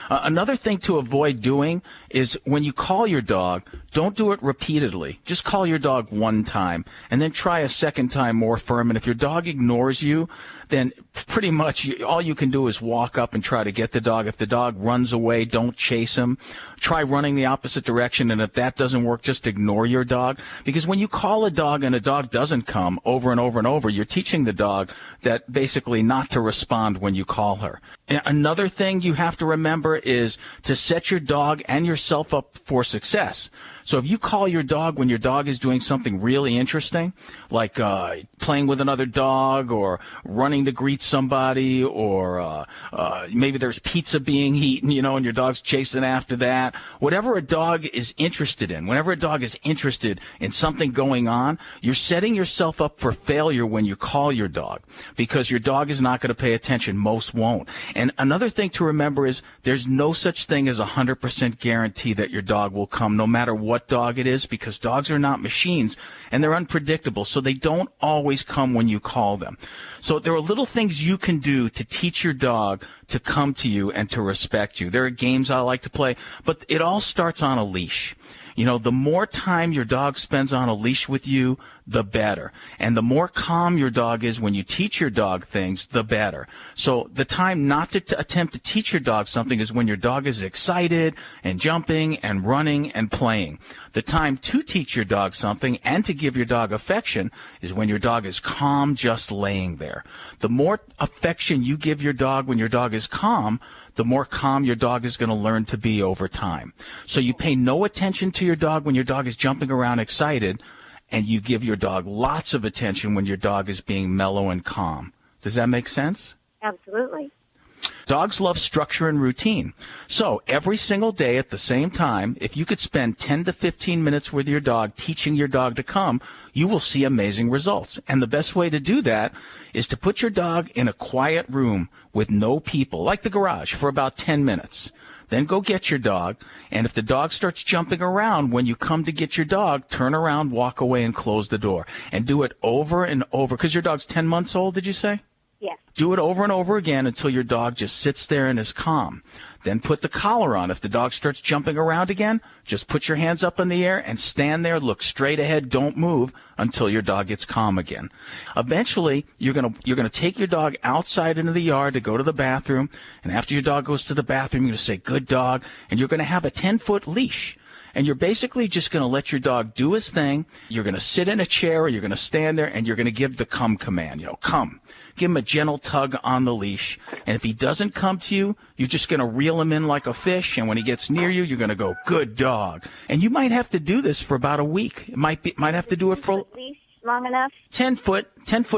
Another thing to avoid doing is when you call your dog, don't do it repeatedly. Just call your dog one time and then try a second time more firm. And if your dog ignores you, then pretty much all you can do is walk up and try to get the dog. If the dog runs away, don't chase him. Try running the opposite direction, and if that doesn't work, just ignore your dog. Because when you call a dog and a dog doesn't come over and over and over, you're teaching the dog that basically not to respond when you call her. And another thing you have to remember is to set your dog and yourself up for success. So if you call your dog when your dog is doing something really interesting, like playing with another dog or running to greet somebody, or maybe there's pizza being eaten, and your dog's chasing after that. Whatever a dog is interested in, whenever a dog is interested in something going on, you're setting yourself up for failure when you call your dog, because your dog is not going to pay attention. Most won't. And another thing to remember is there's no such thing as 100% guarantee that your dog will come, no matter what dog it is, because dogs are not machines and they're unpredictable, so they don't always come when you call them. So there are little things you can do to teach your dog to come to you and to respect you. There are games I like to play, but it all starts on a leash. The more time your dog spends on a leash with you, the better. And the more calm your dog is when you teach your dog things, the better. So the time not to attempt to teach your dog something is when your dog is excited and jumping and running and playing. The time to teach your dog something and to give your dog affection is when your dog is calm, just laying there. The more affection you give your dog when your dog is calm, the more calm your dog is going to learn to be over time. So you pay no attention to your dog when your dog is jumping around excited, and you give your dog lots of attention when your dog is being mellow and calm. Does that make sense? Absolutely. Dogs love structure and routine. So every single day at the same time, if you could spend 10 to 15 minutes with your dog teaching your dog to come, you will see amazing results. And the best way to do that is to put your dog in a quiet room with no people, like the garage, for about 10 minutes. Then go get your dog, and if the dog starts jumping around when you come to get your dog, turn around, walk away, and close the door. And do it over and over, because your dog's 10 months old, did you say? Yes. Do it over and over again until your dog just sits there and is calm. Then put the collar on. If the dog starts jumping around again, just put your hands up in the air and stand there, look straight ahead, don't move until your dog gets calm again. Eventually, you're gonna take your dog outside into the yard to go to the bathroom, and after your dog goes to the bathroom, you're gonna say, good dog, and you're gonna have a 10-foot leash. And you're basically just going to let your dog do his thing. You're going to sit in a chair, or you're going to stand there, and you're going to give the come command. Come. Give him a gentle tug on the leash. And if he doesn't come to you, you're just going to reel him in like a fish. And when he gets near you, you're going to go, good dog. And you might have to do this for about a week. Might have to do it for leash long enough. 10 foot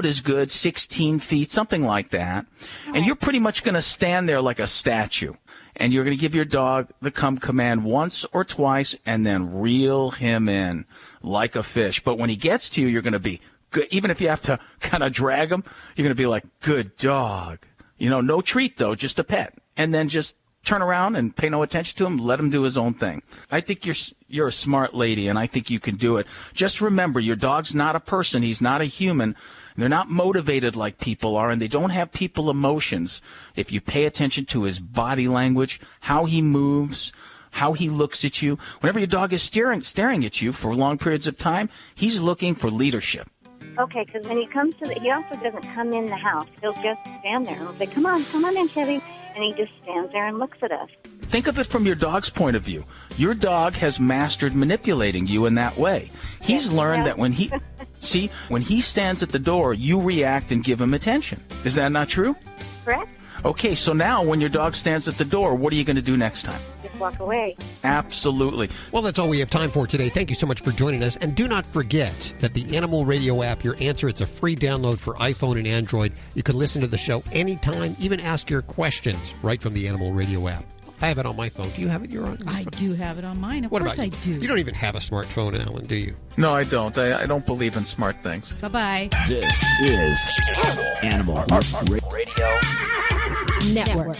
is good. 16 feet, something like that. And you're pretty much going to stand there like a statue. And you're going to give your dog the come command once or twice and then reel him in like a fish. But when he gets to you, you're going to be good. Even if you have to kind of drag him, you're going to be like, good dog. No treat, though, just a pet. And then just turn around and pay no attention to him. Let him do his own thing. I think you're a smart lady, and I think you can do it. Just remember, your dog's not a person. He's not a human. They're not motivated like people are, and they don't have people emotions. If you pay attention to his body language, how he moves, how he looks at you. Whenever your dog is staring at you for long periods of time, he's looking for leadership. Okay, because when he comes he also doesn't come in the house. He'll just stand there and say, come on in, Chevy. And he just stands there and looks at us. Think of it from your dog's point of view. Your dog has mastered manipulating you in that way. He's learned that when he stands at the door, you react and give him attention. Is that not true? Correct. Okay, so now when your dog stands at the door, what are you going to do next time? Just walk away. Absolutely. Well, that's all we have time for today. Thank you so much for joining us. And do not forget that the Animal Radio app, your answer, it's a free download for iPhone and Android. You can listen to the show anytime, even ask your questions right from the Animal Radio app. I have it on my phone. Do you have it? I do have it on mine. Of what course about I you? do. You don't even have a smartphone, Alan, do you? No, I don't. I don't believe in smart things. Bye-bye. This is Animal Radio Network.